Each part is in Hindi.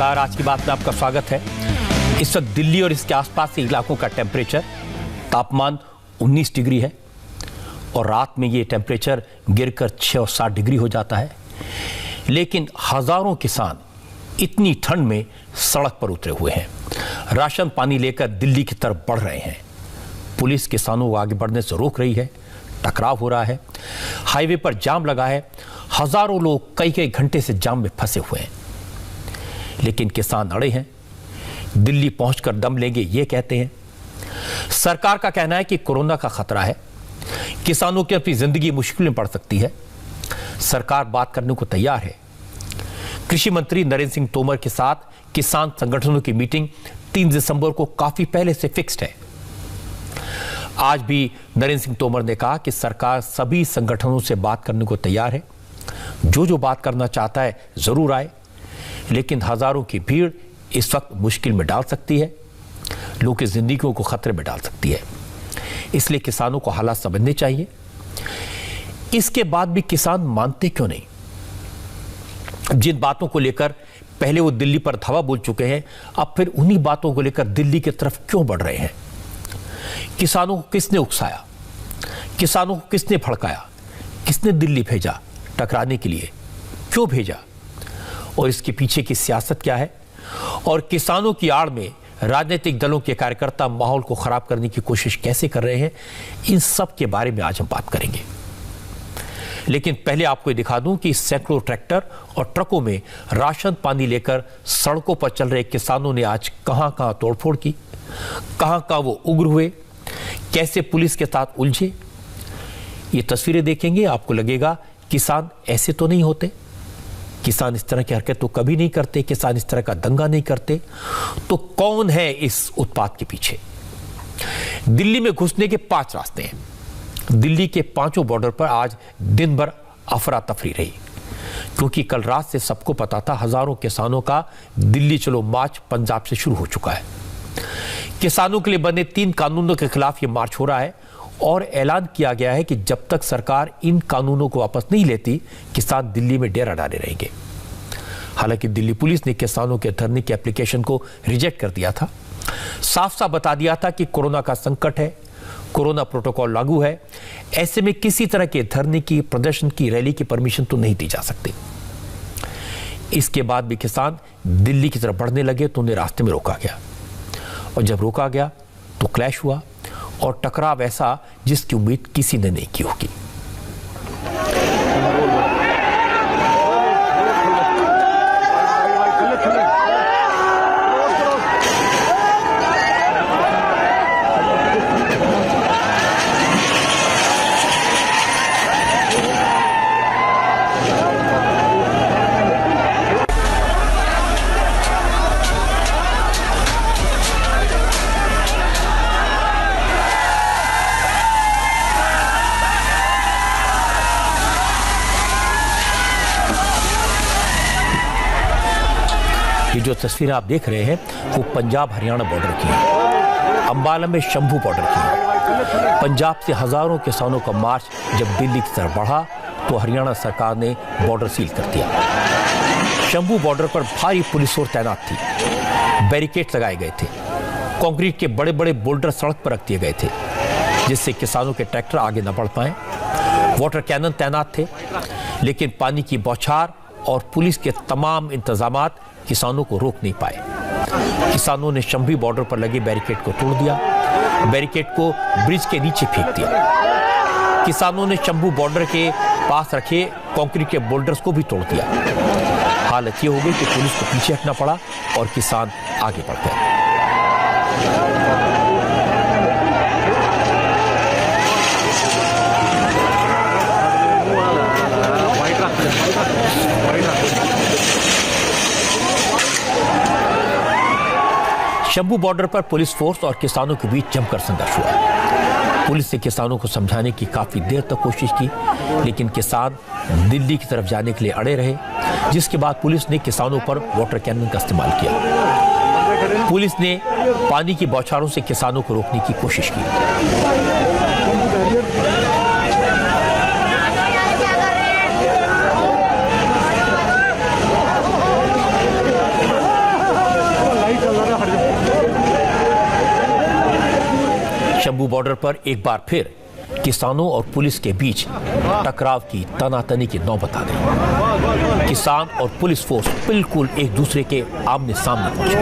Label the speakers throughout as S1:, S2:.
S1: नमस्कार, आज की बात में आपका स्वागत है। इस वक्त दिल्ली और इसके आसपास के इलाकों का टेम्परेचर तापमान 19 डिग्री है और रात में ये टेम्परेचर गिरकर 6 और 7 डिग्री हो जाता है। लेकिन हजारों किसान इतनी ठंड में सड़क पर उतरे हुए हैं, राशन पानी लेकर दिल्ली की तरफ बढ़ रहे हैं। पुलिस किसानों को आगे बढ़ने से रोक रही है, टकराव हो रहा है, हाईवे पर जाम लगा है, हजारों लोग कई कई घंटे से जाम में फंसे हुए हैं। लेकिन किसान अड़े हैं, दिल्ली पहुंचकर दम लेंगे ये कहते हैं। सरकार का कहना है कि कोरोना का खतरा है, किसानों की अपनी जिंदगी मुश्किल में पड़ सकती है। सरकार बात करने को तैयार है। कृषि मंत्री नरेंद्र सिंह तोमर के साथ किसान संगठनों की मीटिंग 3 दिसंबर को काफी पहले से फिक्स्ड है। आज भी नरेंद्र सिंह तोमर ने कहा कि सरकार सभी संगठनों से बात करने को तैयार है, जो बात करना चाहता है जरूर आए, लेकिन हजारों की भीड़ इस वक्त मुश्किल में डाल सकती है, लोगों की जिंदगियों को खतरे में डाल सकती है। इसलिए किसानों को हालात समझने चाहिए। इसके बाद भी किसान मानते क्यों नहीं? जिन बातों को लेकर पहले वो दिल्ली पर धावा बोल चुके हैं, अब फिर उन्हीं बातों को लेकर दिल्ली की तरफ क्यों बढ़ रहे हैं? किसानों को किसने उकसाया? किसानों को किसने भड़काया? किसने दिल्ली भेजा टकराने के लिए? क्यों भेजा? और इसके पीछे की सियासत क्या है? और किसानों की आड़ में राजनीतिक दलों के कार्यकर्ता माहौल को खराब करने की कोशिश कैसे कर रहे हैं? इन सब के बारे में आज हम बात करेंगे। लेकिन पहले आपको दिखा दूं कि सैकड़ों ट्रैक्टर और ट्रकों में राशन पानी लेकर सड़कों पर चल रहे किसानों ने आज कहां कहां तोड़फोड़ की, कहां कहां वो उग्र हुए, कैसे पुलिस के साथ उलझे। ये तस्वीरें देखेंगे आपको लगेगा किसान ऐसे तो नहीं होते, किसान इस तरह की हरकत तो कभी नहीं करते, किसान इस तरह का दंगा नहीं करते। तो कौन है इस उत्पात के पीछे? दिल्ली में घुसने के 5 रास्ते हैं। दिल्ली के 5 बॉर्डर पर आज दिन भर अफरा तफरी रही, क्योंकि कल रात से सबको पता था हजारों किसानों का दिल्ली चलो मार्च पंजाब से शुरू हो चुका है। किसानों के लिए बने 3 कानूनों के खिलाफ यह मार्च हो रहा है और ऐलान किया गया है कि जब तक सरकार इन कानूनों को वापस नहीं लेती, किसान दिल्ली में डेरा डाले रहेंगे। हालांकि दिल्ली पुलिस ने किसानों के धरने की एप्लीकेशन को रिजेक्ट कर दिया था, साफ साफ बता दिया था कि कोरोना का संकट है, कोरोना प्रोटोकॉल लागू है, ऐसे में किसी तरह के धरने की, प्रदर्शन की, रैली की परमिशन तो नहीं दी जा सकती। इसके बाद भी किसान दिल्ली की तरफ बढ़ने लगे तो उन्हें रास्ते में रोका गया, और जब रोका गया तो क्लैश हुआ और टकराव ऐसा जिसकी उम्मीद किसी ने नहीं की होगी। ये जो तस्वीरें आप देख रहे हैं वो पंजाब हरियाणा बॉर्डर की है, अंबाला में शंभू बॉर्डर की है। पंजाब से हजारों किसानों का मार्च जब दिल्ली की तरफ बढ़ा तो हरियाणा सरकार ने बॉर्डर सील कर दिया। शंभू बॉर्डर पर भारी पुलिस फोर्स तैनात थी, बैरिकेड लगाए गए थे, कंक्रीट के बड़े बड़े बोल्डर सड़क पर रख दिए गए थे जिससे किसानों के ट्रैक्टर आगे न बढ़ पाए। वाटर कैनन तैनात थे, लेकिन पानी की बौछार और पुलिस के तमाम इंतजामात किसानों को रोक नहीं पाए। किसानों ने शंभू बॉर्डर पर लगे बैरिकेड को तोड़ दिया, बैरिकेड को ब्रिज के नीचे फेंक दिया। किसानों ने शंभू बॉर्डर के पास रखे कंक्रीट के बोल्डर्स को भी तोड़ दिया। हालत ये हो गई कि पुलिस को पीछे हटना पड़ा और किसान आगे बढ़ गए। शंभू बॉर्डर पर पुलिस फोर्स और किसानों के बीच जमकर संघर्ष हुआ। पुलिस ने किसानों को समझाने की काफी देर तक कोशिश की, लेकिन किसान दिल्ली की तरफ जाने के लिए अड़े रहे, जिसके बाद पुलिस ने किसानों पर वाटर कैनन का इस्तेमाल किया। पुलिस ने पानी की बौछारों से किसानों को रोकने की कोशिश की। बॉर्डर पर एक बार फिर किसानों और पुलिस के बीच टकराव की तनातनी की नौबत आ गई। किसान और पुलिस फोर्स बिल्कुल एक दूसरे के आमने सामने पहुंचे।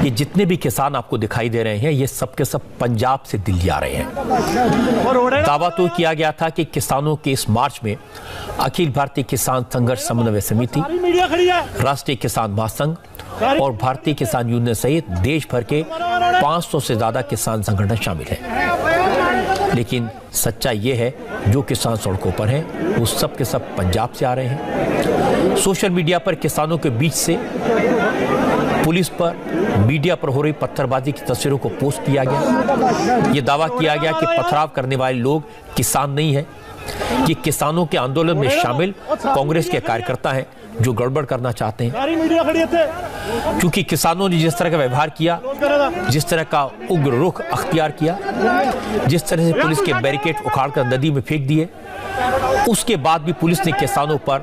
S1: ये जितने भी किसान आपको दिखाई दे रहे हैं, ये सब के सब पंजाब से दिल्ली आ रहे हैं। दावा तो किया गया था कि किसानों के इस मार्च में अखिल भारतीय किसान संघर्ष समन्वय समिति, राष्ट्रीय किसान महासंघ और भारतीय किसान यूनियन सहित देश भर के 500 से ज्यादा किसान संगठन शामिल हैं। लेकिन सच्चाई ये है, जो किसान सड़कों पर हैं वो सब के सब पंजाब से आ रहे हैं। सोशल मीडिया पर किसानों के बीच से पुलिस पर, मीडिया पर हो रही पत्थरबाजी की तस्वीरों को पोस्ट किया गया। ये दावा किया गया कि पथराव करने वाले लोग किसान नहीं हैं, ये किसानों के आंदोलन में शामिल कांग्रेस के कार्यकर्ता हैं जो गड़बड़ करना चाहते हैं। क्योंकि किसानों ने जिस तरह का व्यवहार किया, जिस तरह का उग्र रुख अख्तियार किया, जिस तरह से पुलिस के बैरिकेड उखाड़कर नदी में फेंक दिए, उसके बाद भी पुलिस ने किसानों पर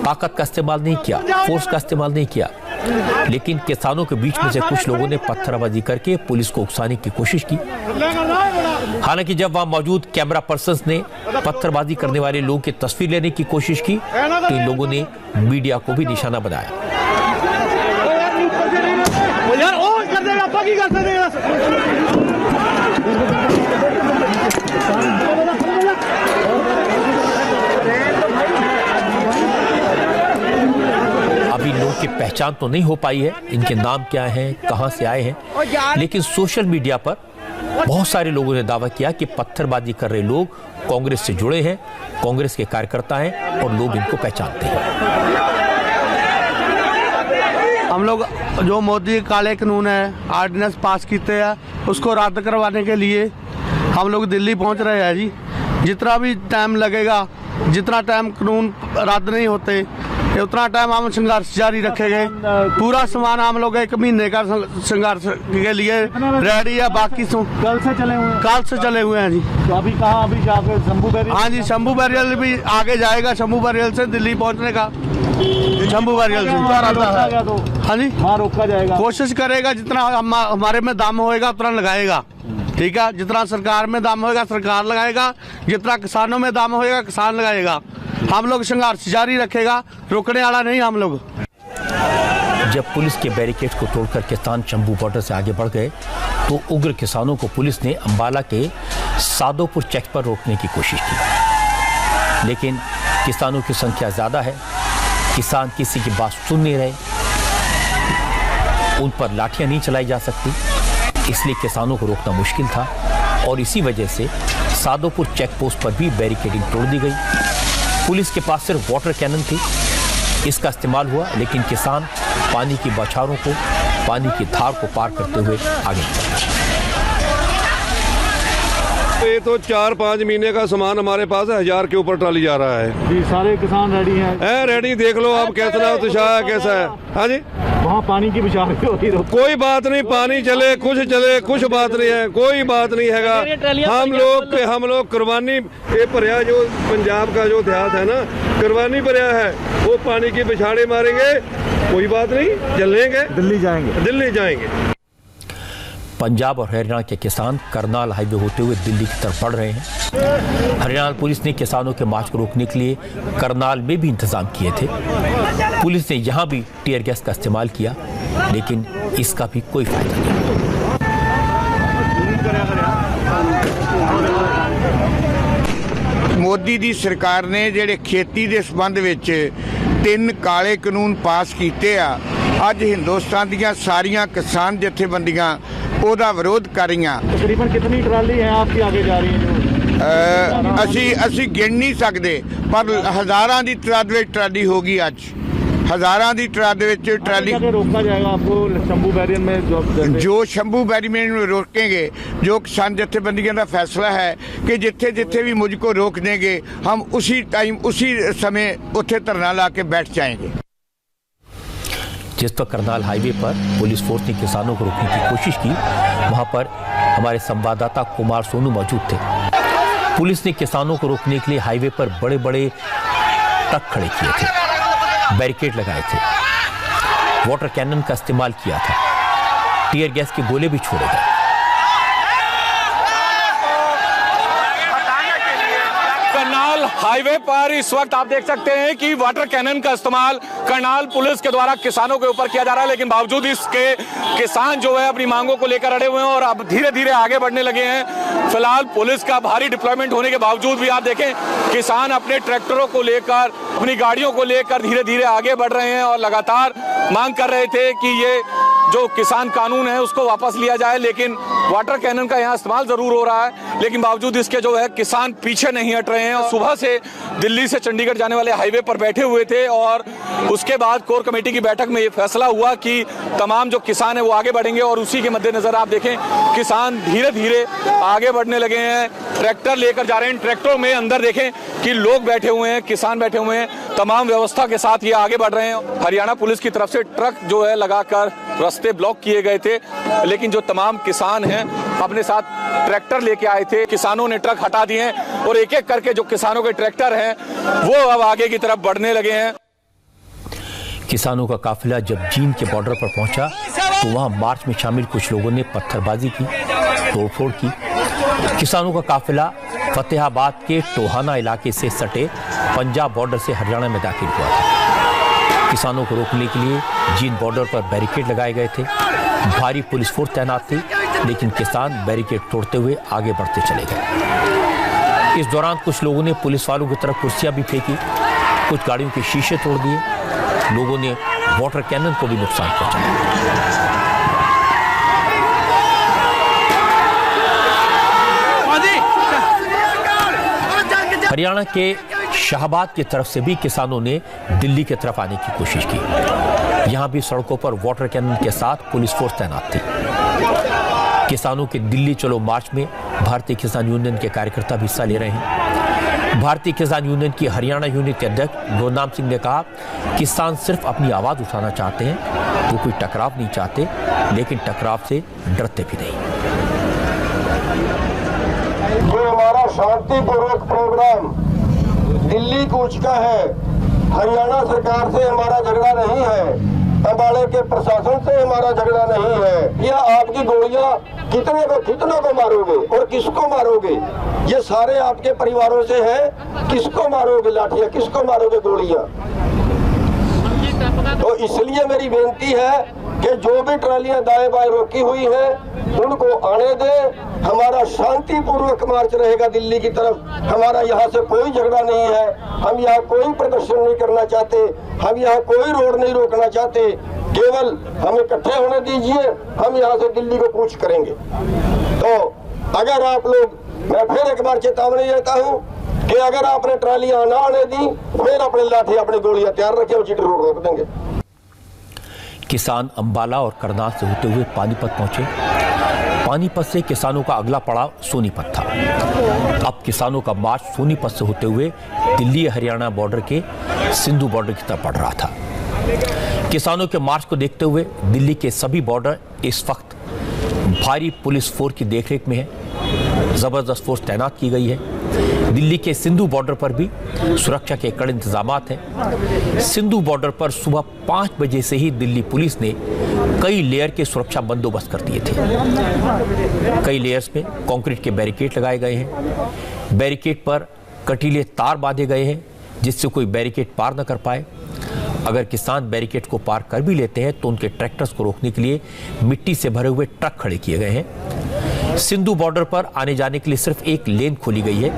S1: ताकत का इस्तेमाल नहीं किया, फोर्स का इस्तेमाल नहीं किया। लेकिन किसानों के बीच में से कुछ लोगों ने पत्थरबाजी करके पुलिस को उकसाने की कोशिश की। हालांकि जब वहां मौजूद कैमरा पर्सन्स ने पत्थरबाजी करने वाले लोगों की तस्वीर लेने की कोशिश की तो इन लोगों ने मीडिया को भी निशाना बनाया। अभी लोगों की पहचान तो नहीं हो पाई है, इनके नाम क्या हैं, कहां से आए हैं, लेकिन सोशल मीडिया पर बहुत सारे लोगों ने दावा किया कि पत्थरबाजी कर रहे लोग कांग्रेस से जुड़े हैं, कांग्रेस के कार्यकर्ता हैं और लोग इनको पहचानते हैं।
S2: हम लोग जो मोदी काले कानून है, ऑर्डिनेंस पास किए हैं, उसको रद्द करवाने के लिए हम लोग दिल्ली पहुंच रहे हैं जी। जितना भी टाइम लगेगा, जितना टाइम कानून रद्द नहीं होते उतना टाइम हम संघर्ष जारी रखेंगे। पूरा सामान हम लोग 1 महीने का संघर्ष के लिए रेडी है। बाकी
S3: कल से चले हुए हैं
S2: जी।
S3: तो अभी कहाँ, अभी शंभू बैरियल?
S2: हाँ जी, शंभू बैरियल भी आगे जाएगा। शंभू बैरियल से दिल्ली पहुंचने का, शंभू बैरियल से हाँ जी
S3: वहाँ रोका जाएगा।
S2: कोशिश करेगा, जितना हमारे में दम होएगा उतना लगाएगा। ठीक है, जितना सरकार में दम होएगा सरकार लगाएगा, जितना किसानों में दम होएगा किसान लगाएगा। हम लोग संघर्ष जारी रखेगा, रुकने वाला नहीं हम लोग।
S1: जब पुलिस के बैरिकेड को तोड़कर किसान शंभू बॉर्डर से आगे बढ़ गए तो उग्र किसानों को पुलिस ने अंबाला के सादोपुर चेक पर रोकने की कोशिश की, लेकिन किसानों की संख्या ज्यादा है, किसान किसी की बात सुन नहीं रहे, उन पर लाठियां नहीं चलाई जा सकती, इसलिए किसानों को रोकना मुश्किल था और इसी वजह से सादोपुर चेक पोस्ट पर भी बैरिकेडिंग तोड़ दी गई। पुलिस के पास सिर्फ वाटर कैनन थी, इसका इस्तेमाल हुआ, लेकिन किसान पानी की बौछारों को, पानी की धार को पार करते हुए आगे बढ़े।
S4: ये तो 4-5 महीने का सामान हमारे पास है, 1000 के ऊपर ट्राली जा रहा है
S3: जी। सारे किसान रेडी हैं?
S4: रेडी, देख लो आप कैसा उत्साह है, कैसा है। हाँ जी,
S3: वहाँ पानी की बिछा
S4: कोई बात नहीं, पानी चले कुछ बात नहीं है, कोई बात नहीं है। हम लोग कुर्बानी ये भरिया, जो पंजाब का जो इतिहास है ना, कुर्बानी भरिया है, वो पानी की बिछाड़े मारेंगे, कोई बात नहीं, चलेंगे, दिल्ली जाएंगे।
S1: पंजाब और हरियाणा के किसान करनाल हाईवे होते हुए दिल्ली की तरफ बढ़ रहे हैं। हरियाणा पुलिस ने किसानों के मार्च को रोकने के लिए करनाल में भी इंतजाम किए थे। पुलिस ने यहां भी टीयर गैस का इस्तेमाल किया, लेकिन इसका भी कोई फायदा नहीं।
S5: मोदी दी सरकार ने ਜਿਹੜੇ खेती ਦੇ ਸੰਬੰਧ ਵਿੱਚ 3 ਕਾਲੇ ਕਾਨੂੰਨ ਪਾਸ ਕੀਤੇ ਆ, ਅੱਜ ਹਿੰਦੁਸਤਾਨ ਦੀਆਂ ਸਾਰੀਆਂ ਕਿਸਾਨ ਜਥੇਬੰਦੀਆਂ ਉਹਦਾ ਵਿਰੋਧ ਕਰ ਰਹੀਆਂ।
S3: तकरीबन कितनी ट्राली है आपकी आगे जा रही है?
S5: ਅਸੀਂ ਗਿਣ ਨਹੀਂ ਸਕਦੇ, ਪਰ ਹਜ਼ਾਰਾਂ ਦੀ ਤਾਦਾਦ ਵਿੱਚ ਟਰਾਲੀ ਹੋ ਗਈ। ਅੱਜ हजारों की ट्राली
S3: रोका जाएगा आपको शंभू बैरियर में।
S5: जो शंभू बैरियर में रोकेंगे, जो किसान जथेबंदियों का फैसला है कि जिथे जिथे भी मुझको रोक देंगे, हम उसी टाइम उसी समय उत्थे धरना ला के बैठ जाएंगे।
S1: जिस पर करनाल हाईवे पर पुलिस फोर्स ने किसानों को रोकने की कोशिश की, वहां पर हमारे संवाददाता कुमार सोनू मौजूद थे। पुलिस ने किसानों को रोकने के लिए हाईवे पर बड़े बड़े ट्रक खड़े किए थे, बैरिकेड लगाए थे, वाटर कैनन का इस्तेमाल किया था, टीयर गैस के गोले भी छोड़े गए।
S6: करनाल हाईवे पर इस वक्त आप देख सकते हैं कि वाटर कैनन का इस्तेमाल करनाल पुलिस के द्वारा किसानों के ऊपर किया जा रहा है, लेकिन बावजूद इसके किसान जो है अपनी मांगों को लेकर अड़े हुए हैं और अब धीरे धीरे आगे बढ़ने लगे हैं। फिलहाल पुलिस का भारी डिप्लॉयमेंट होने के बावजूद भी आप देखें किसान अपने ट्रैक्टरों को लेकर, अपनी गाड़ियों को लेकर धीरे धीरे आगे बढ़ रहे हैं और लगातार मांग कर रहे थे कि ये जो किसान कानून है उसको वापस लिया जाए, लेकिन वाटर कैनन का यहाँ इस्तेमाल जरूर हो रहा है, लेकिन बावजूद इसके जो है किसान पीछे नहीं हट रहे हैं। और सुबह से दिल्ली से चंडीगढ़ जाने वाले हाईवे पर बैठे हुए थे और उसके बाद कोर कमेटी की बैठक में ये फैसला हुआ कि तमाम जो किसान है वो आगे बढ़ेंगे और उसी के मद्देनजर आप देखें किसान धीरे धीरे आगे बढ़ने लगे हैं, ट्रैक्टर लेकर जा रहे हैं। ट्रैक्टरों में अंदर देखें कि लोग बैठे हुए हैं, किसान बैठे हुए हैं, तमाम व्यवस्था के साथ ये आगे बढ़ रहे हैं। हरियाणा पुलिस की तरफ से ट्रक जो है लगाकर रास्ते ब्लॉक किए गए थे, लेकिन जो तमाम किसान हैं अपने साथ ट्रैक्टर लेके आए थे, किसानों ने ट्रक हटा दिए हैं और एक एक करके जो किसानों के ट्रैक्टर हैं वो अब आगे की तरफ बढ़ने लगे हैं।
S1: किसानों का काफिला जब जींद के बॉर्डर पर पहुंचा तो वहां मार्च में शामिल कुछ लोगों ने पत्थरबाजी की, तोड़फोड़ की। किसानों का काफिला फतेहाबाद के टोहाना इलाके से सटे पंजाब बॉर्डर से हरियाणा में दाखिल हुआ था। किसानों को रोकने के लिए जींद बॉर्डर पर बैरिकेड लगाए गए थे, भारी पुलिस फोर्स तैनात थी, लेकिन किसान बैरिकेड तोड़ते हुए आगे बढ़ते चले गए। इस दौरान कुछ लोगों ने पुलिस वालों की तरफ कुर्सियां भी फेंकी, कुछ गाड़ियों के शीशे तोड़ दिए, लोगों ने वाटर कैनन को भी नुकसान पहुंचाया। हरियाणा के शाहबाद की तरफ से भी किसानों ने दिल्ली की तरफ आने की कोशिश की। यहां भी सड़कों पर वाटर कैनन के साथ पुलिस फोर्स तैनात थी। किसानों के दिल्ली चलो मार्च में भारतीय किसान यूनियन के कार्यकर्ता भी हिस्सा ले रहे हैं। भारतीय किसान यूनियन की हरियाणा यूनिट के अध्यक्ष गुरनाम सिंह ने कहा, किसान सिर्फ अपनी आवाज उठाना चाहते हैं, वो कोई टकराव नहीं चाहते, लेकिन टकराव से डरते भी नहीं।
S7: जो हमारा शांतिपूर्वक प्रोग्राम दिल्ली कूच का है, हरियाणा सरकार से हमारा झगड़ा नहीं है, अंबाला के प्रशासन से हमारा झगड़ा नहीं है। या आपकी गोलियां कितनों को मारोगे और किसको मारोगे? ये सारे आपके परिवारों से हैं, किसको मारोगे लाठियां, किसको मारोगे गोलियां? तो इसलिए मेरी बेनती है कि जो भी ट्रालियां दाएं बाएं रोकी हुई हैं उनको आने दे। हमारा शांतिपूर्वक मार्च रहेगा दिल्ली की तरफ। हमारा यहाँ से कोई झगड़ा नहीं है, हम यहाँ कोई प्रदर्शन नहीं करना चाहते, हम यहाँ कोई रोड नहीं रोकना चाहते, केवल हमें इकट्ठे होने दीजिए, हम यहाँ से दिल्ली को कूच करेंगे। तो अगर आप लोग, मैं फिर एक बार चेतावनी देता हूँ कि अगर आपने ट्रालियां ना आने दी, फिर अपने लाठी अपनी गोलियां तैयार रखें और जीटी रोड रोक देंगे।
S1: किसान अंबाला और करनाल से होते हुए पानीपत पहुंचे। पानीपत से किसानों का अगला पड़ाव सोनीपत था। अब किसानों का मार्च सोनीपत से होते हुए दिल्ली हरियाणा बॉर्डर के सिंधु बॉर्डर की तरफ बढ़ रहा था। किसानों के मार्च को देखते हुए दिल्ली के सभी बॉर्डर इस वक्त भारी पुलिस फोर्स की देखरेख में है। जबरदस्त फोर्स तैनात की गई है। दिल्ली के सिंधु बॉर्डर पर भी सुरक्षा के कड़े इंतजामात हैं। सिंधु बॉर्डर पर सुबह 5 बजे से ही दिल्ली पुलिस ने कई लेयर के सुरक्षा बंदोबस्त कर दिए थे। कई लेयर्स में कंक्रीट के बैरिकेड लगाए गए हैं। बैरिकेड पर कटीले तार बांधे गए हैं जिससे कोई बैरिकेड पार न कर पाए। अगर किसान बैरिकेड को पार कर भी लेते हैं तो उनके ट्रैक्टर्स को रोकने के लिए मिट्टी से भरे हुए ट्रक खड़े किए गए हैं। सिंधु बॉर्डर पर आने जाने के लिए सिर्फ एक लेन खोली गई है।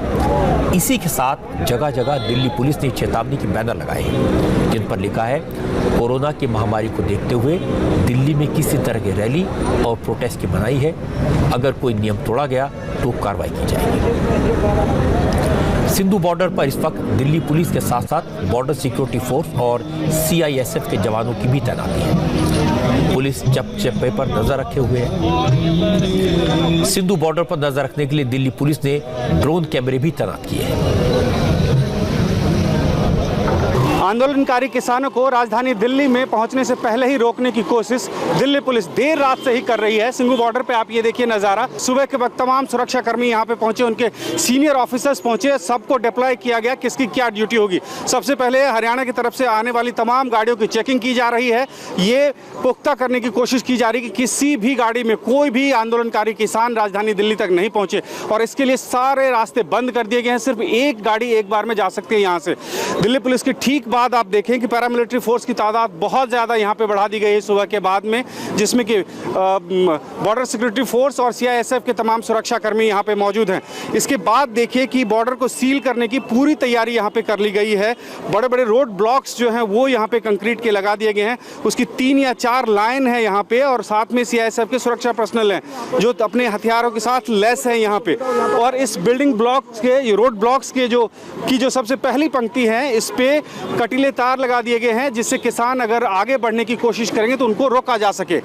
S1: इसी के साथ जगह जगह दिल्ली पुलिस ने चेतावनी के बैनर लगाए हैं जिन पर लिखा है, कोरोना की महामारी को देखते हुए दिल्ली में किसी तरह की रैली और प्रोटेस्ट की मनाही है। अगर कोई नियम तोड़ा गया तो कार्रवाई की जाएगी। सिंधु बॉर्डर पर इस वक्त दिल्ली पुलिस के साथ साथ बॉर्डर सिक्योरिटी फोर्स और CISF के जवानों की भी तैनाती है। पुलिस चप्पे पर नजर रखे हुए है। सिंधु बॉर्डर पर नजर रखने के लिए दिल्ली पुलिस ने ड्रोन कैमरे भी तैनात किए हैं।
S3: आंदोलनकारी किसानों को राजधानी दिल्ली में पहुंचने से पहले ही रोकने की कोशिश दिल्ली पुलिस देर रात से ही कर रही है। सिंघू बॉर्डर पे आप ये देखिए नज़ारा, सुबह के वक्त तमाम सुरक्षा कर्मी यहाँ पे पहुंचे, उनके सीनियर ऑफिसर्स पहुंचे, सबको डिप्लॉय किया गया किसकी क्या ड्यूटी होगी। सबसे पहले हरियाणा की तरफ से आने वाली तमाम गाड़ियों की चेकिंग की जा रही है। ये पुख्ता करने की कोशिश की जा रही है कि किसी भी गाड़ी में कोई भी आंदोलनकारी किसान राजधानी दिल्ली तक नहीं पहुंचे, और इसके लिए सारे रास्ते बंद कर दिए गए हैं। सिर्फ एक गाड़ी एक बार में जा सकती है यहाँ से। दिल्ली पुलिस की ठीक बाद आप देखें कि पैरामिलिट्री फोर्स की तादाद बहुत ज़्यादा यहाँ पे बढ़ा दी गई है सुबह के बाद में, जिसमें कि बॉर्डर सिक्योरिटी फोर्स और सीआईएसएफ के तमाम सुरक्षा कर्मी यहाँ पे मौजूद हैं। इसके बाद देखिए कि बॉर्डर को सील करने की पूरी तैयारी यहाँ पे कर ली गई है। बड़े बड़े रोड ब्लॉक्स जो हैं वो यहाँ पे कंक्रीट के लगा दिए गए हैं, उसकी 3 या 4 लाइन है यहाँ पे, और साथ में सीआईएसएफ के सुरक्षा पर्सनल हैं जो अपने हथियारों के साथ लेस हैं यहाँ पे। और इस बिल्डिंग ब्लॉक्स के, रोड ब्लॉक्स के जो सबसे पहली पंक्ति है, इस पे कटीले तार लगा दिए गए हैं, जिससे किसान अगर आगे बढ़ने की कोशिश करेंगे तो उनको रोका जा सके।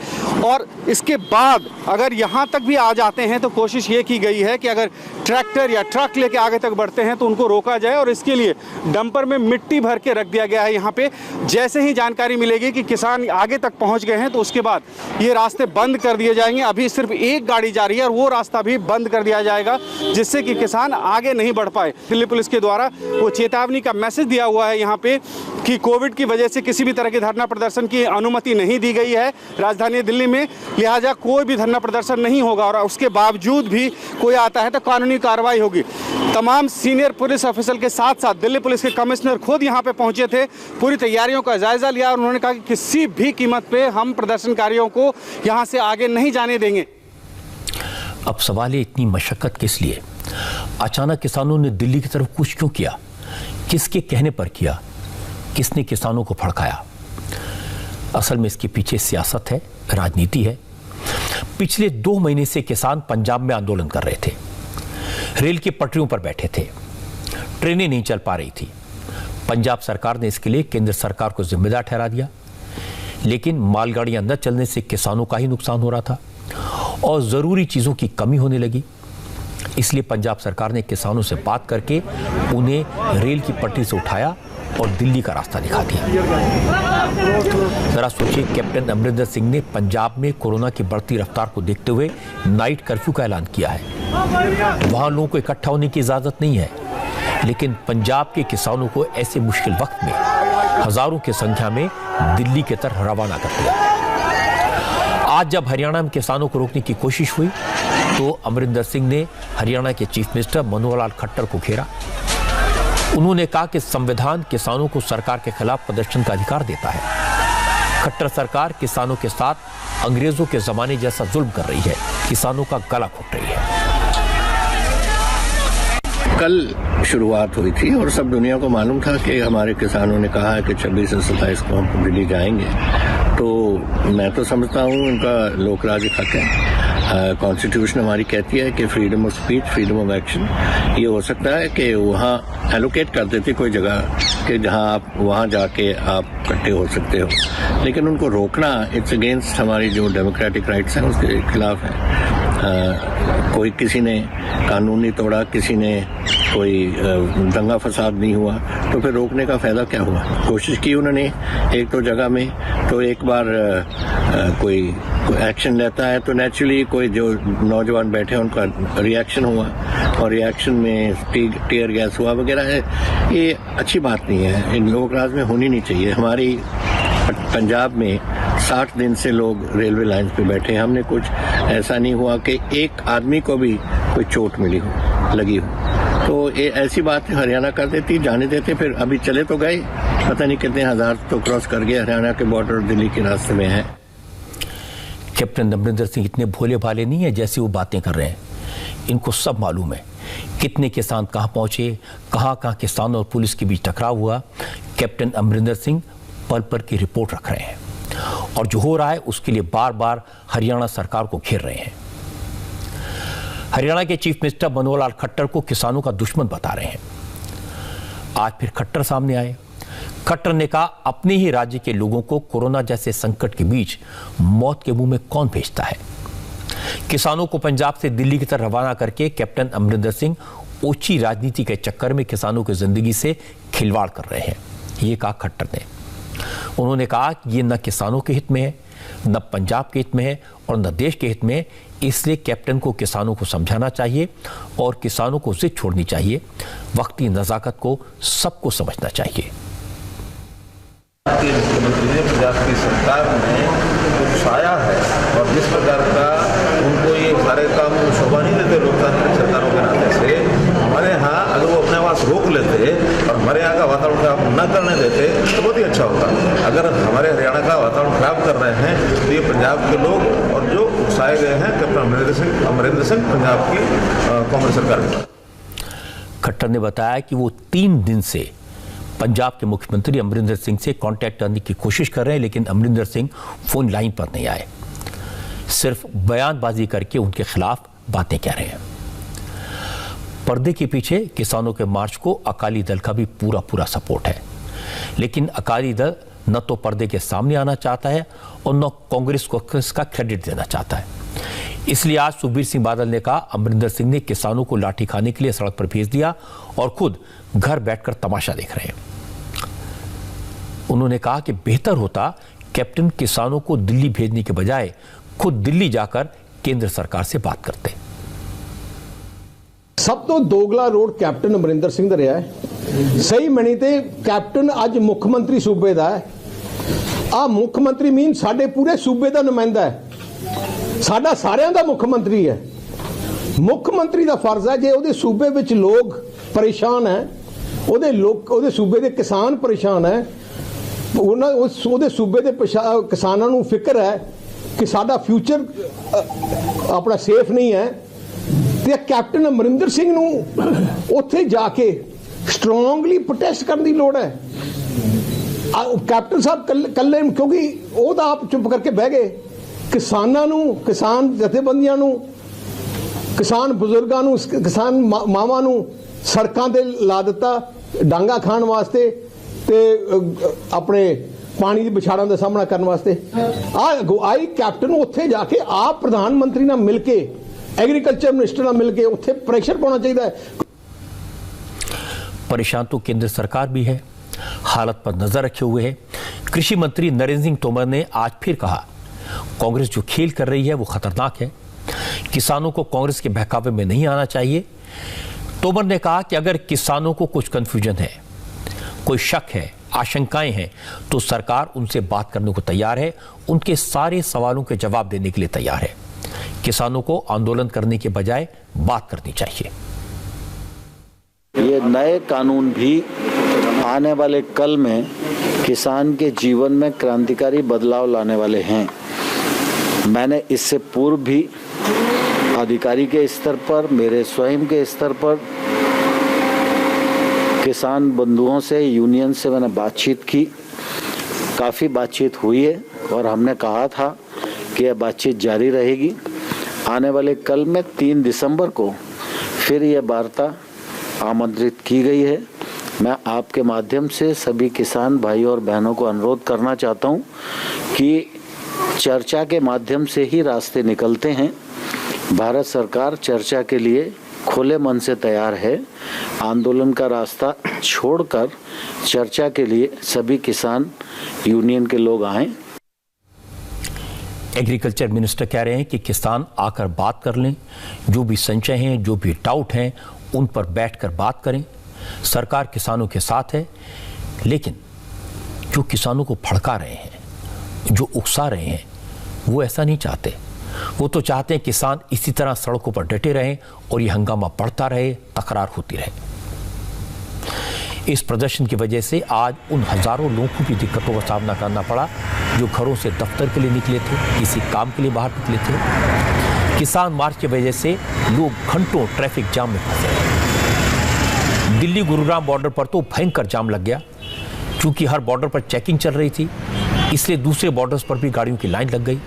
S3: और इसके बाद अगर यहाँ तक भी आ जाते हैं तो कोशिश ये की गई है कि अगर ट्रैक्टर या ट्रक लेके आगे तक बढ़ते हैं तो उनको रोका जाए, और इसके लिए डंपर में मिट्टी भर के रख दिया गया है यहाँ पे। जैसे ही जानकारी मिलेगी कि किसान आगे तक पहुँच गए हैं तो उसके बाद ये रास्ते बंद कर दिए जाएंगे। अभी सिर्फ एक गाड़ी जा रही है और वो रास्ता भी बंद कर दिया जाएगा, जिससे कि किसान आगे नहीं बढ़ पाए। दिल्ली पुलिस के द्वारा वो चेतावनी का मैसेज दिया हुआ है यहाँ पे कि कोविड की वजह से किसी भी तरह के धरना प्रदर्शन की अनुमति नहीं दी गई है राजधानी दिल्ली में, लिहाजा कोई भी धरना प्रदर्शन नहीं होगा, और उसके बावजूद भी कोई आता है तो कानूनी कार्रवाई होगी। तमाम सीनियर पुलिस ऑफिसर के साथ साथ दिल्ली पुलिस के कमिश्नर खुद यहाँ पे पहुंचे थे, पूरी तैयारियों का जायजा लिया, और उन्होंने कहा कि किसी भी कीमत पे हम प्रदर्शनकारियों को यहाँ से आगे नहीं जाने देंगे।
S1: अब सवाल है, इतनी मशक्कत किस लिए? अचानक किसानों ने दिल्ली की तरफ कुछ क्यों किया? किसके कहने पर किया? किसने किसानों को भड़काया? असल में इसके पीछे सियासत है, राजनीति है। पिछले 2 महीने से किसान पंजाब में आंदोलन कर रहे थे, रेल की पटरियों पर बैठे थे, ट्रेनें नहीं चल पा रही थी। पंजाब सरकार ने इसके लिए केंद्र सरकार को जिम्मेदार ठहरा दिया, लेकिन मालगाड़ियां न चलने से किसानों का ही नुकसान हो रहा था और जरूरी चीजों की कमी होने लगी। इसलिए पंजाब सरकार ने किसानों से बात करके उन्हें रेल की पटरी से उठाया और दिल्ली का रास्ता दिखा दिया। जरा सोचिए, कैप्टन अमरिंदर सिंह ने पंजाब में कोरोना की बढ़ती रफ्तार को देखते हुए नाइट कर्फ्यू का ऐलान किया है। वहां लोगों को इकट्ठा होने की इजाजत नहीं है, लेकिन पंजाब के किसानों को ऐसे मुश्किल वक्त में हजारों की संख्या में दिल्ली की तरफ रवाना कर दिया। आज जब हरियाणा में किसानों को रोकने की कोशिश हुई तो अमरिंदर सिंह ने हरियाणा के चीफ मिनिस्टर मनोहर लाल खट्टर को घेरा। उन्होंने कहा कि संविधान किसानों को सरकार के खिलाफ प्रदर्शन का अधिकार देता है। खट्टर सरकार किसानों के साथ अंग्रेजों के जमाने जैसा जुल्म कर रही है, किसानों का गला घोट रही है।
S8: कल शुरुआत हुई थी और सब दुनिया को मालूम था कि हमारे किसानों ने कहा है कि 26 से 27 को हम दिल्ली जाएंगे। तो मैं तो समझता हूँ उनका लोक राज हक है। कॉन्स्टिट्यूशन हमारी कहती है कि freedom of speech, freedom of action. ये हो सकता है कि वहाँ एलोकेट कर देते कोई जगह कि जहाँ आप वहाँ जाके आप इकट्ठे हो सकते हो, लेकिन उनको रोकना इट्स अगेंस्ट हमारी जो डेमोक्रेटिक राइट्स हैं उसके खिलाफ है। कोई किसी ने कानून नहीं तोड़ा, किसी ने कोई दंगा फसाद नहीं हुआ, तो फिर रोकने का फायदा क्या हुआ? कोशिश की उन्होंने एक दो जगह में, तो एक बार कोई एक्शन लेता है तो नेचुरली कोई जो नौजवान बैठे उनका रिएक्शन हुआ और रिएक्शन में टीयर गैस हुआ वगैरह है। ये अच्छी बात नहीं है, इन लोक राज में होनी नहीं चाहिए। हमारी पंजाब में 60 दिन से लोग रेलवे लाइन पे बैठे, हमने कुछ ऐसा नहीं हुआ कि एक आदमी को भी कोई चोट मिली हो, लगी हो। तो ये ऐसी बात हरियाणा कर देती, जाने देते, फिर अभी चले तो गए, पता नहीं कितने हजार तो क्रॉस कर गए, हरियाणा के बॉर्डर दिल्ली के रास्ते में है।
S1: कैप्टन अमरिंदर सिंह इतने भोले भाले नहीं है जैसी वो बातें कर रहे हैं। इनको सब मालूम है कितने किसान कहाँ पहुंचे, कहाँ कहाँ किसानों और पुलिस के बीच टकराव हुआ। कैप्टन अमरिंदर सिंह पल पल की रिपोर्ट रख रहे हैं और जो हो रहा है उसके लिए बार बार हरियाणा सरकार को घेर रहे हैं। हरियाणा के चीफ मिनिस्टर मनोहर लाल खट्टर को किसानों का दुश्मन बता रहे हैं। आज फिर खट्टर सामने आए। खट्टर ने कहा, अपने ही राज्य के लोगों को कोरोना जैसे संकट के बीच मौत के मुंह में कौन भेजता है। किसानों को पंजाब से दिल्ली की तरफ रवाना करके कैप्टन अमरिंदर सिंह ओछी राजनीति के चक्कर में किसानों की जिंदगी से खिलवाड़ कर रहे हैं। ये कहा खट्टर ने। उन्होंने कहा कि ये न किसानों के हित में है, न पंजाब के हित में है और न देश के हित में है। इसलिए कैप्टन को किसानों को समझाना चाहिए और किसानों को जिद छोड़नी चाहिए। वक्ती नज़ाकत को सबको समझना चाहिए।
S9: मुख्यमंत्री ने पंजाब की सरकार ने उकसाया है और जिस प्रकार का उनको ये सारे काम शोभा नहीं देते लोकतांत्रिक सरकारों के नाते से, हमारे यहाँ अगर वो अपने पास रोक लेते और हमारे यहाँ का वातावरण खराब न करने देते तो बहुत ही अच्छा होता। अगर हमारे हरियाणा का वातावरण खराब कर रहे हैं तो ये पंजाब के लोग और जो उकसाए गए हैं कैप्टन अमरिंदर सिंह पंजाब की कांग्रेस सरकार के।
S1: खट्टर ने बताया कि वो 3 दिन से पंजाब के मुख्यमंत्री अमरिंदर सिंह से कांटेक्ट करने की कोशिश कर रहे हैं, लेकिन अमरिंदर सिंह फोन लाइन पर नहीं आए, सिर्फ बयानबाजी करके उनके खिलाफ बातें कह रहे हैं। पर्दे के पीछे किसानों के मार्च को अकाली दल का भी पूरा सपोर्ट है, लेकिन अकाली दल न तो पर्दे के सामने आना चाहता है और न कांग्रेस को इसका क्रेडिट देना चाहता है। इसलिए आज सुखबीर सिंह बादल ने कहा अमरिंदर सिंह ने किसानों को लाठी खाने के लिए सड़क पर भेज दिया और खुद घर बैठकर तमाशा देख रहे हैं। उन्होंने कहा कि बेहतर होता कैप्टन किसानों को दिल्ली भेजने के बजाय खुद दिल्ली जाकर केंद्र सरकार से बात करते।
S10: सब तो दोगला रोड कैप्टन अमरिंदर सिंह दा रहा है। सही मनी ते कैप्टन अज मुख्यमंत्री सूबे दा है। आ मुख्यमंत्री मीन साडे पूरे सूबे दा नुमाइंदा है, साडा सारियां दा मुख्यमंत्री है। मुख्यमंत्री दा फर्ज है जे उहदे सूबे विच लोग परेशान है, उहदे सूबे दे किसान परेशान है, उहदे सूबे दे किसानां नूं फिक्र है कि साडा फ्यूचर अपना सेफ नहीं है, ते कैप्टन अमरिंदर सिंह नूं उत्थे जाके स्ट्रोंगली प्रोटेस्ट करने की लोड़ है। कैप्टन साहब कल्ले क्योंकि वो तो आप चुप करके बह गए, किसानां नूं, किसान जथेबंदियां नूं, किसान बुजुर्गां नूं, किसान मावां नूं सड़कां ते ला दिता डांगा खाण वास्ते ते अपने पानी की बिछाड़ां दा सामना करने वास्ते। आई कैप्टन उत्थे जाके आप प्रधानमंत्री नाल मिल के एग्रीकल्चर मिनिस्टर नाल मिल के उत्थे प्रेशर पाना चाहिए।
S1: परेशान तो केंद्र सरकार भी है, हालत पर नजर रखे हुए है। कृषि मंत्री नरेंद्र सिंह तोमर ने आज फिर कहा कांग्रेस जो खेल कर रही है वो खतरनाक है, किसानों को कांग्रेस के बहकावे में नहीं आना चाहिए। तोमर ने कहा कि अगर किसानों को कुछ कंफ्यूजन है, कोई शक है, आशंकाएं हैं तो सरकार उनसे बात करने को तैयार है, उनके सारे सवालों के जवाब देने के लिए तैयार है। किसानों को आंदोलन करने के बजाय बात करनी चाहिए।
S11: ये नए कानून भी आने वाले कल में किसान के जीवन में क्रांतिकारी बदलाव लाने वाले हैं। मैंने इससे पूर्व भी अधिकारी के स्तर पर, मेरे स्वयं के स्तर पर किसान बंधुओं से, यूनियन से मैंने बातचीत की, काफ़ी बातचीत हुई है और हमने कहा था कि यह बातचीत जारी रहेगी। आने वाले कल में 3 दिसंबर को फिर यह वार्ता आमंत्रित की गई है। मैं आपके माध्यम से सभी किसान भाइयों और बहनों को अनुरोध करना चाहता हूं कि चर्चा के माध्यम से ही रास्ते निकलते हैं। भारत सरकार चर्चा के लिए खुले मन से तैयार है। आंदोलन का रास्ता छोड़कर चर्चा के लिए सभी किसान यूनियन के लोग आएं।
S1: एग्रीकल्चर मिनिस्टर कह रहे हैं कि किसान आकर बात कर लें, जो भी संशय हैं, जो भी डाउट हैं, उन पर बैठकर बात करें। सरकार किसानों के साथ है, लेकिन जो किसानों को भड़का रहे हैं, जो उकसा रहे हैं, वो ऐसा नहीं चाहते। वो तो चाहते हैं किसान इसी तरह सड़कों पर डटे रहें और ये हंगामा बढ़ता रहे, तकरार होती रहे। इस प्रदर्शन की वजह से आज उन हजारों लोगों को भी दिक्कतों का सामना करना पड़ा जो घरों से दफ्तर के लिए निकले थे, किसी काम के लिए बाहर निकले थे। किसान मार्च की वजह से लोग घंटों ट्रैफिक जाम में फंसे। दिल्ली गुरुग्राम बॉर्डर पर तो भयंकर जाम लग गया, क्योंकि हर बॉर्डर पर चेकिंग चल रही थी, इसलिए दूसरे बॉर्डर्स पर भी गाड़ियों की लाइन लग गई।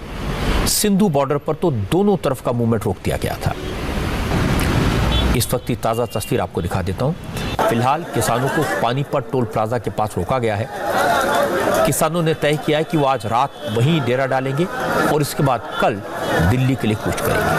S1: सिंधु बॉर्डर पर तो दोनों तरफ का मूवमेंट रोक दिया गया था। इस वक्त की ताज़ा तस्वीर आपको दिखा देता हूं। फिलहाल किसानों को पानीपत टोल प्लाजा के पास रोका गया है। किसानों ने तय किया है कि वो आज रात वहीं डेरा डालेंगे और इसके बाद कल दिल्ली के लिए कूच करेंगे।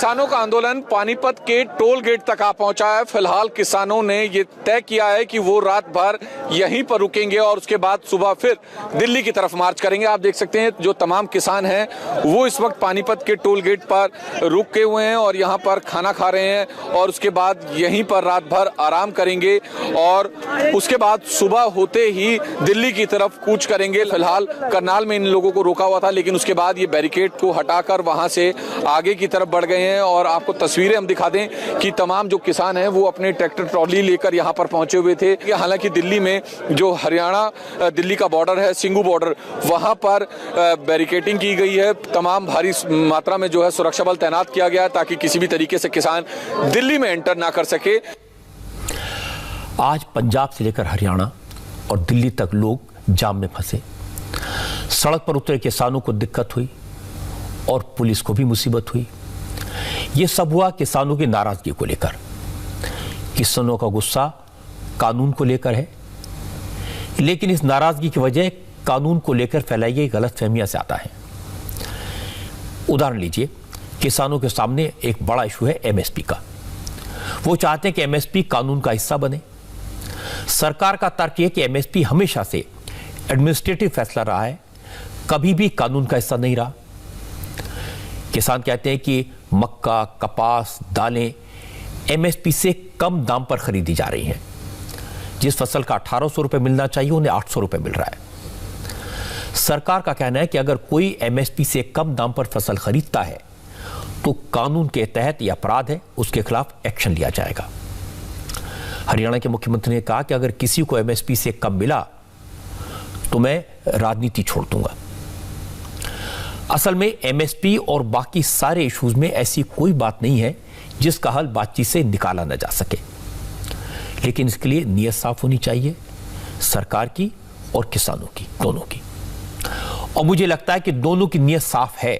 S6: किसानों का आंदोलन पानीपत के टोल गेट तक आ पहुंचा है। फिलहाल किसानों ने ये तय किया है कि वो रात भर यहीं पर रुकेंगे और उसके बाद सुबह फिर दिल्ली की तरफ मार्च करेंगे। आप देख सकते हैं जो तमाम किसान हैं वो इस वक्त पानीपत के टोल गेट पर रुके हुए हैं और यहाँ पर खाना खा रहे हैं और उसके बाद यहीं पर रात भर आराम करेंगे और उसके बाद सुबह होते ही दिल्ली की तरफ कूच करेंगे। फिलहाल करनाल में इन लोगों को रोका हुआ था, लेकिन उसके बाद ये बैरिकेड को हटाकर वहां से आगे की तरफ बढ़ गए हैं और आपको तस्वीरें हम दिखा दें कि तमाम जो किसान हैं वो अपने ट्रैक्टर ट्रॉली लेकर यहाँ पर पहुंचे हुए थे। हालांकि दिल्ली में जो हरियाणा दिल्ली का बॉर्डर है, सिंगू बॉर्डर, वहां पर बैरिकेडिंग की गई है। तमाम भारी मात्रा में जो है सुरक्षा बल तैनात किया गया है ताकि किसी भी तरीके से किसान दिल्ली में एंटर ना कर सके।
S1: आज पंजाब से लेकर हरियाणा और दिल्ली तक लोग जाम में फंसे। सड़क पर उतरे किसानों को दिक्कत हुई और पुलिस को भी मुसीबत हुई। यह सब हुआ किसानों की नाराजगी को लेकर। किसानों का गुस्सा कानून को लेकर है, लेकिन इस नाराजगी की वजह कानून को लेकर फैलाई गई गलतफहमियां ज्यादा है। उदाहरण लीजिए, किसानों के सामने एक बड़ा इशू है एमएसपी का। वो चाहते हैं कि एमएसपी कानून का हिस्सा बने। सरकार का तर्क यह कि एमएसपी हमेशा से एडमिनिस्ट्रेटिव फैसला रहा है, कभी भी कानून का हिस्सा नहीं रहा। किसान कहते हैं कि मक्का, कपास, दालें एमएसपी से कम दाम पर खरीदी जा रही हैं। जिस फसल का 1800 रुपए मिलना चाहिए उन्हें 800 रुपए मिल रहा है। सरकार का कहना है कि अगर कोई एमएसपी से कम दाम पर फसल खरीदता है तो कानून के तहत यह अपराध है, उसके खिलाफ एक्शन लिया जाएगा। हरियाणा के मुख्यमंत्री ने कहा कि अगर किसी को एमएसपी से कम मिला तो मैं राजनीति छोड़ दूंगा। असल में एमएसपी और बाकी सारे इश्यूज में ऐसी कोई बात नहीं है जिसका हल बातचीत से निकाला न जा सके, लेकिन इसके लिए नीयत साफ होनी चाहिए, सरकार की और किसानों की, दोनों की। और मुझे लगता है कि दोनों की नीयत साफ है।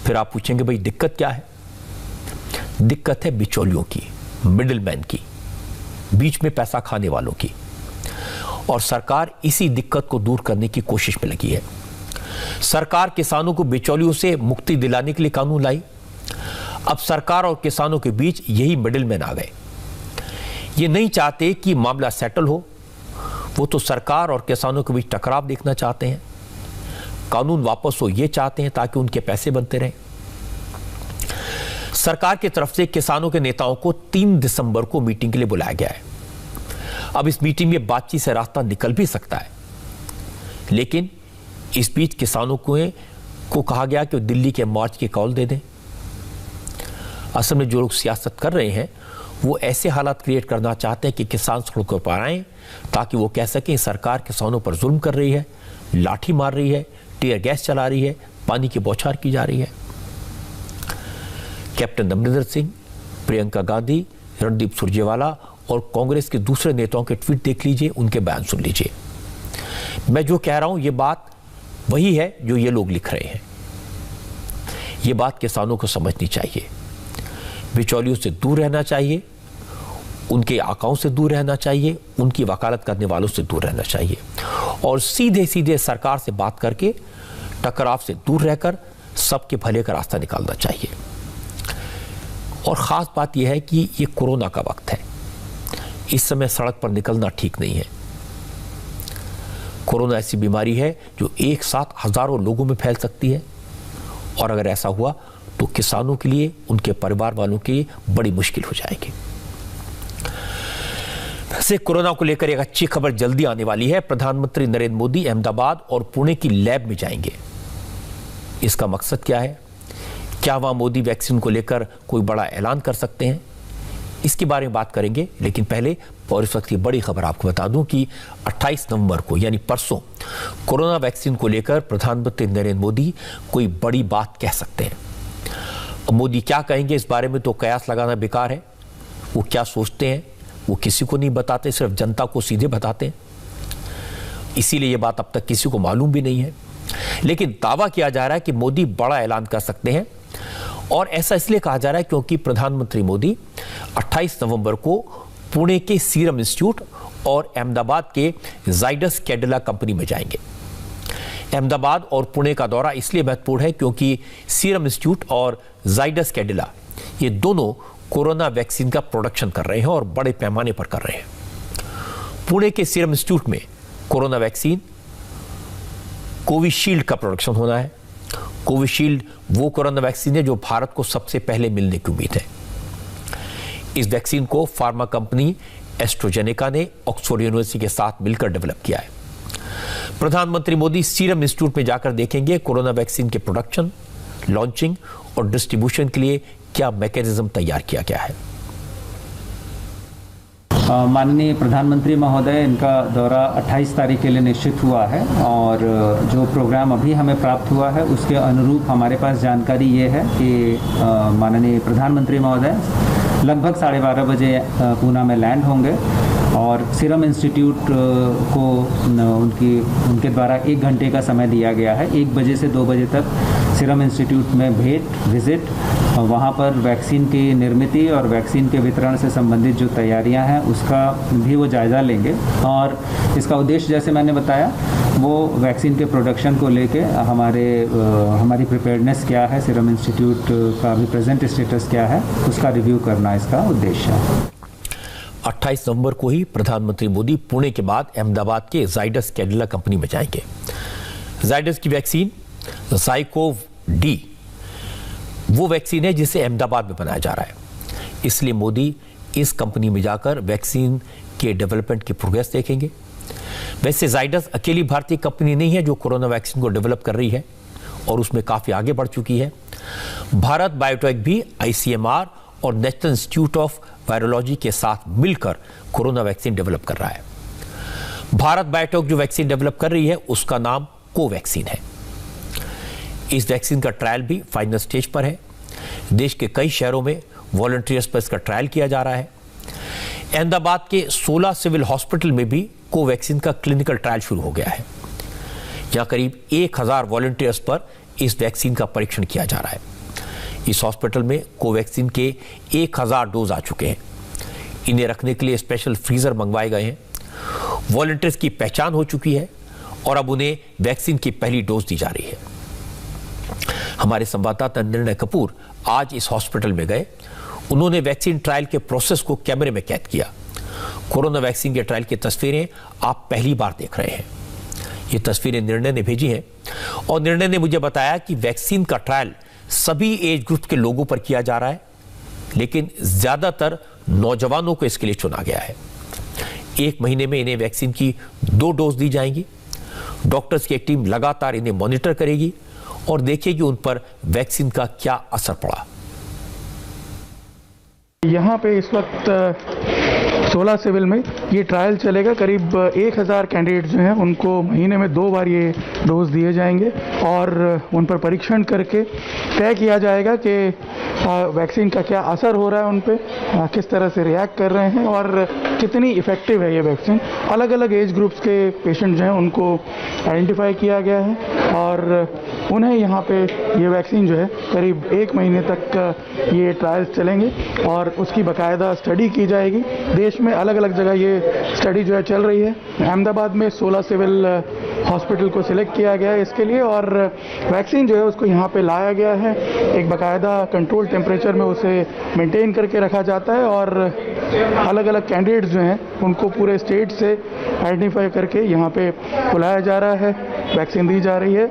S1: फिर आप पूछेंगे भाई दिक्कत क्या है? दिक्कत है बिचौलियों की, मिडिलमैन की, बीच में पैसा खाने वालों की। और सरकार इसी दिक्कत को दूर करने की कोशिश में लगी है। सरकार किसानों को बिचौलियों से मुक्ति दिलाने के लिए कानून लाई। अब सरकार और किसानों के बीच यही मिडिलमैन आ गए। ये नहीं चाहते कि मामला सेटल हो, वो तो सरकार और किसानों के बीच टकराव देखना चाहते हैं। कानून वापस हो ये चाहते हैं ताकि उनके पैसे बनते रहें। सरकार की तरफ से किसानों के नेताओं को 3 दिसंबर को मीटिंग के लिए बुलाया गया है। अब इस मीटिंग में बातचीत से रास्ता निकल भी सकता है, लेकिन इस बीच किसानों को कहा गया कि दिल्ली के मार्च की कॉल दे दें। असल में जो लोग सियासत कर रहे हैं वो ऐसे हालात क्रिएट करना चाहते हैं कि किसान सड़कों पर आएं ताकि वो कह सकें सरकार किसानों पर जुल्म कर रही है, लाठी मार रही है, टीयर गैस चला रही है, पानी की बौछार की जा रही है। कैप्टन अमरिंदर सिंह, प्रियंका गांधी, रणदीप सुरजेवाला और कांग्रेस के दूसरे नेताओं के ट्वीट देख लीजिए, उनके बयान सुन लीजिए। मैं जो कह रहा हूं ये बात वही है जो ये लोग लिख रहे हैं। ये बात किसानों को समझनी चाहिए। बिचौलियों से दूर रहना चाहिए, उनके आकाओं से दूर रहना चाहिए, उनकी वकालत करने वालों से दूर रहना चाहिए और सीधे सीधे सरकार से बात करके टकराव से दूर रहकर सबके भले का रास्ता निकालना चाहिए। और ख़ास बात यह है कि ये कोरोना का वक्त है। इस समय सड़क पर निकलना ठीक नहीं है। कोरोना ऐसी बीमारी है जो एक साथ हजारों लोगों में फैल सकती है और अगर ऐसा हुआ तो किसानों के लिए, उनके परिवार वालों के लिए बड़ी मुश्किल हो जाएगी। वैसे कोरोना को लेकर एक अच्छी खबर जल्दी आने वाली है। प्रधानमंत्री नरेंद्र मोदी अहमदाबाद और पुणे की लैब में जाएंगे। इसका मकसद क्या है? क्या वहां मोदी वैक्सीन को लेकर कोई बड़ा ऐलान कर सकते हैं? इसके बारे में बात करेंगे, लेकिन पहले और इस वक्त की बड़ी खबर आपको बता दूं कि 28 नवंबर को यानी परसों कोरोना वैक्सीन को लेकर प्रधानमंत्री नरेंद्र मोदी कोई बड़ी बात कह सकते हैं। मोदी क्या कहेंगे इस बारे में तो कयास लगाना बेकार है। वो क्या सोचते हैं वो किसी को नहीं बताते, सिर्फ जनता को सीधे बताते हैं। इसीलिए ये बात अब तक किसी को मालूम भी नहीं है, लेकिन दावा किया जा रहा है कि मोदी बड़ा ऐलान कर सकते हैं। और ऐसा इसलिए कहा जा रहा है क्योंकि प्रधानमंत्री मोदी 28 नवंबर को पुणे के सीरम इंस्टीट्यूट और अहमदाबाद के जाइडस कैडिला कंपनी में जाएंगे। अहमदाबाद और पुणे का दौरा इसलिए महत्वपूर्ण है क्योंकि सीरम इंस्टीट्यूट और जाइडस कैडिला ये दोनों कोरोना वैक्सीन का प्रोडक्शन कर रहे हैं और बड़े पैमाने पर कर रहे हैं। पुणे के सीरम इंस्टीट्यूट में कोरोना वैक्सीन कोविशील्ड का प्रोडक्शन होना है। कोविशील्ड वो कोरोना वैक्सीन है जो भारत को सबसे पहले मिलने की उम्मीद है। इस वैक्सीन को फार्मा कंपनी एस्ट्रोजेनेका ने ऑक्सफोर्ड यूनिवर्सिटी के साथ मिलकर डेवलप किया है। प्रधानमंत्री मोदी सीरम इंस्टीट्यूट में जाकर देखेंगे कोरोना वैक्सीन के प्रोडक्शन, लॉन्चिंग और डिस्ट्रीब्यूशन के लिए क्या मैकेनिज्म तैयार किया गया है।
S12: माननीय प्रधानमंत्री महोदय, इनका दौरा 28 तारीख के लिए निश्चित हुआ है और जो प्रोग्राम अभी हमें प्राप्त हुआ है उसके अनुरूप हमारे पास जानकारी ये है कि माननीय प्रधानमंत्री महोदय लगभग 12:30 बजे पूना में लैंड होंगे और सीरम इंस्टीट्यूट को उनके द्वारा 1 घंटे का समय दिया गया है। 1 बजे से 2 बजे तक सीरम इंस्टीट्यूट में विजिट वहाँ पर वैक्सीन की निर्मित और वैक्सीन के वितरण से संबंधित जो तैयारियां हैं उसका भी वो जायज़ा लेंगे और इसका उद्देश्य जैसे मैंने बताया वो वैक्सीन के प्रोडक्शन को लेके हमारी प्रिपेयर्डनेस क्या है, सीरम इंस्टीट्यूट का अभी प्रेजेंट स्टेटस क्या है उसका रिव्यू करना इसका उद्देश्य है।
S1: 28 नवंबर को ही प्रधानमंत्री मोदी पुणे के बाद अहमदाबाद के जाइडस कैडिला कंपनी में जाएंगे। जाइडस की वैक्सीन ज़ाइकोव डी वो वैक्सीन है जिसे अहमदाबाद में बनाया जा रहा है, इसलिए मोदी इस कंपनी में जाकर वैक्सीन के डेवलपमेंट की प्रोग्रेस देखेंगे। वैसे जाइडस अकेली भारतीय कंपनी नहीं है जो कोरोना वैक्सीन को डेवलप कर रही है और उसमें काफ़ी आगे बढ़ चुकी है। भारत बायोटेक भी ICMR और नेशनल इंस्टीट्यूट ऑफ वायरोलॉजी के साथ मिलकर कोरोना वैक्सीन डेवलप कर रहा है। भारत बायोटेक जो वैक्सीन डेवलप कर रही है उसका नाम कोवैक्सीन है। इस वैक्सीन का ट्रायल भी फाइनल स्टेज पर है। देश के कई शहरों में वॉलंटियर्स पर इसका ट्रायल किया जा रहा है। अहमदाबाद के 16 सिविल हॉस्पिटल में भी कोवैक्सीन का क्लिनिकल ट्रायल शुरू हो गया है। यहां करीब 1000 वॉलंटियर्स पर इस वैक्सीन का परीक्षण किया जा रहा है। इस हॉस्पिटल में कोवैक्सीन के 1000 डोज आ चुके हैं। इन्हें रखने के लिए स्पेशल फ्रीजर मंगवाए गए हैं। वॉलंटियर्स की पहचान हो चुकी है और अब उन्हें वैक्सीन की पहली डोज दी जा रही है। हमारे संवाददाता निर्णय कपूर आज इस हॉस्पिटल में गए। उन्होंने वैक्सीन ट्रायल के प्रोसेस को कैमरे में कैद किया। कोरोना वैक्सीन के ट्रायल की तस्वीरें आप पहली बार देख रहे हैं। ये तस्वीरें निर्णय ने भेजी हैं और निर्णय ने मुझे बताया कि वैक्सीन का ट्रायल सभी एज ग्रुप के लोगों पर किया जा रहा है, लेकिन ज्यादातर नौजवानों को इसके लिए चुना गया है। 1 महीने में इन्हें वैक्सीन की 2 डोज दी जाएंगी। डॉक्टर्स की एक टीम लगातार इन्हें मॉनिटर करेगी और देखेगी उन पर वैक्सीन का क्या असर पड़ा।
S13: यहाँ पे इस वक्त 16 सिविल में ये ट्रायल चलेगा। करीब 1000 कैंडिडेट जो हैं उनको महीने में 2 बार ये डोज दिए जाएंगे और उन पर परीक्षण करके तय किया जाएगा कि वैक्सीन का क्या असर हो रहा है, उन पे किस तरह से रिएक्ट कर रहे हैं और कितनी इफ़ेक्टिव है ये वैक्सीन। अलग अलग एज ग्रुप्स के पेशेंट जो हैं उनको आइडेंटिफाई किया गया है और उन्हें यहाँ पे ये वैक्सीन जो है करीब 1 महीने तक ये ट्रायल्स चलेंगे और उसकी बाकायदा स्टडी की जाएगी। देश में अलग अलग जगह ये स्टडी जो है चल रही है। अहमदाबाद में 16 सिविल हॉस्पिटल को सिलेक्ट किया गया है इसके लिए और वैक्सीन जो है उसको यहाँ पे लाया गया है। एक बाकायदा कंट्रोल टेम्परेचर में उसे मेंटेन करके रखा जाता है और अलग अलग कैंडिडेट्स जो हैं उनको पूरे स्टेट से आइडेंटिफाई करके यहाँ पे बुलाया जा रहा है, वैक्सीन दी जा रही है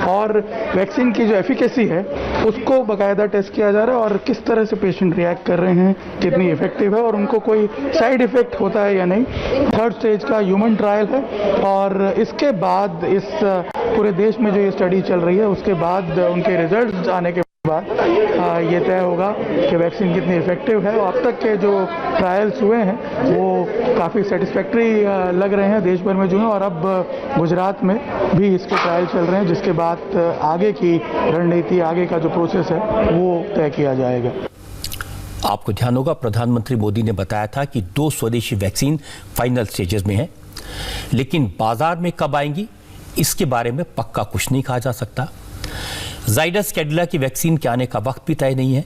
S13: और वैक्सीन की जो एफिकेसी है उसको बाकायदा टेस्ट किया जा रहा है और किस तरह से पेशेंट रिएक्ट कर रहे हैं, कितनी इफेक्टिव है और उनको कोई साइड इफेक्ट होता है या नहीं। 3rd स्टेज का ह्यूमन ट्रायल है और इसके बाद इस पूरे देश में जो ये स्टडी चल रही है उसके बाद उनके रिजल्ट्स आने के बाद ये तय होगा कि वैक्सीन कितनी इफेक्टिव है। अब तक के जो ट्रायल्स हुए हैं वो काफ़ी सेटिस्फैक्ट्री लग रहे हैं देश भर में जो है और अब गुजरात में भी इसके ट्रायल चल रहे हैं जिसके बाद आगे की रणनीति, आगे का जो प्रोसेस है वो तय किया जाएगा।
S1: आपको ध्यान होगा प्रधानमंत्री मोदी ने बताया था कि 2 स्वदेशी वैक्सीन फाइनल स्टेजेस में हैं, लेकिन बाजार में कब आएंगी इसके बारे में पक्का कुछ नहीं कहा जा सकता। जाइडस कैडिला की वैक्सीन के आने का वक्त भी तय नहीं है।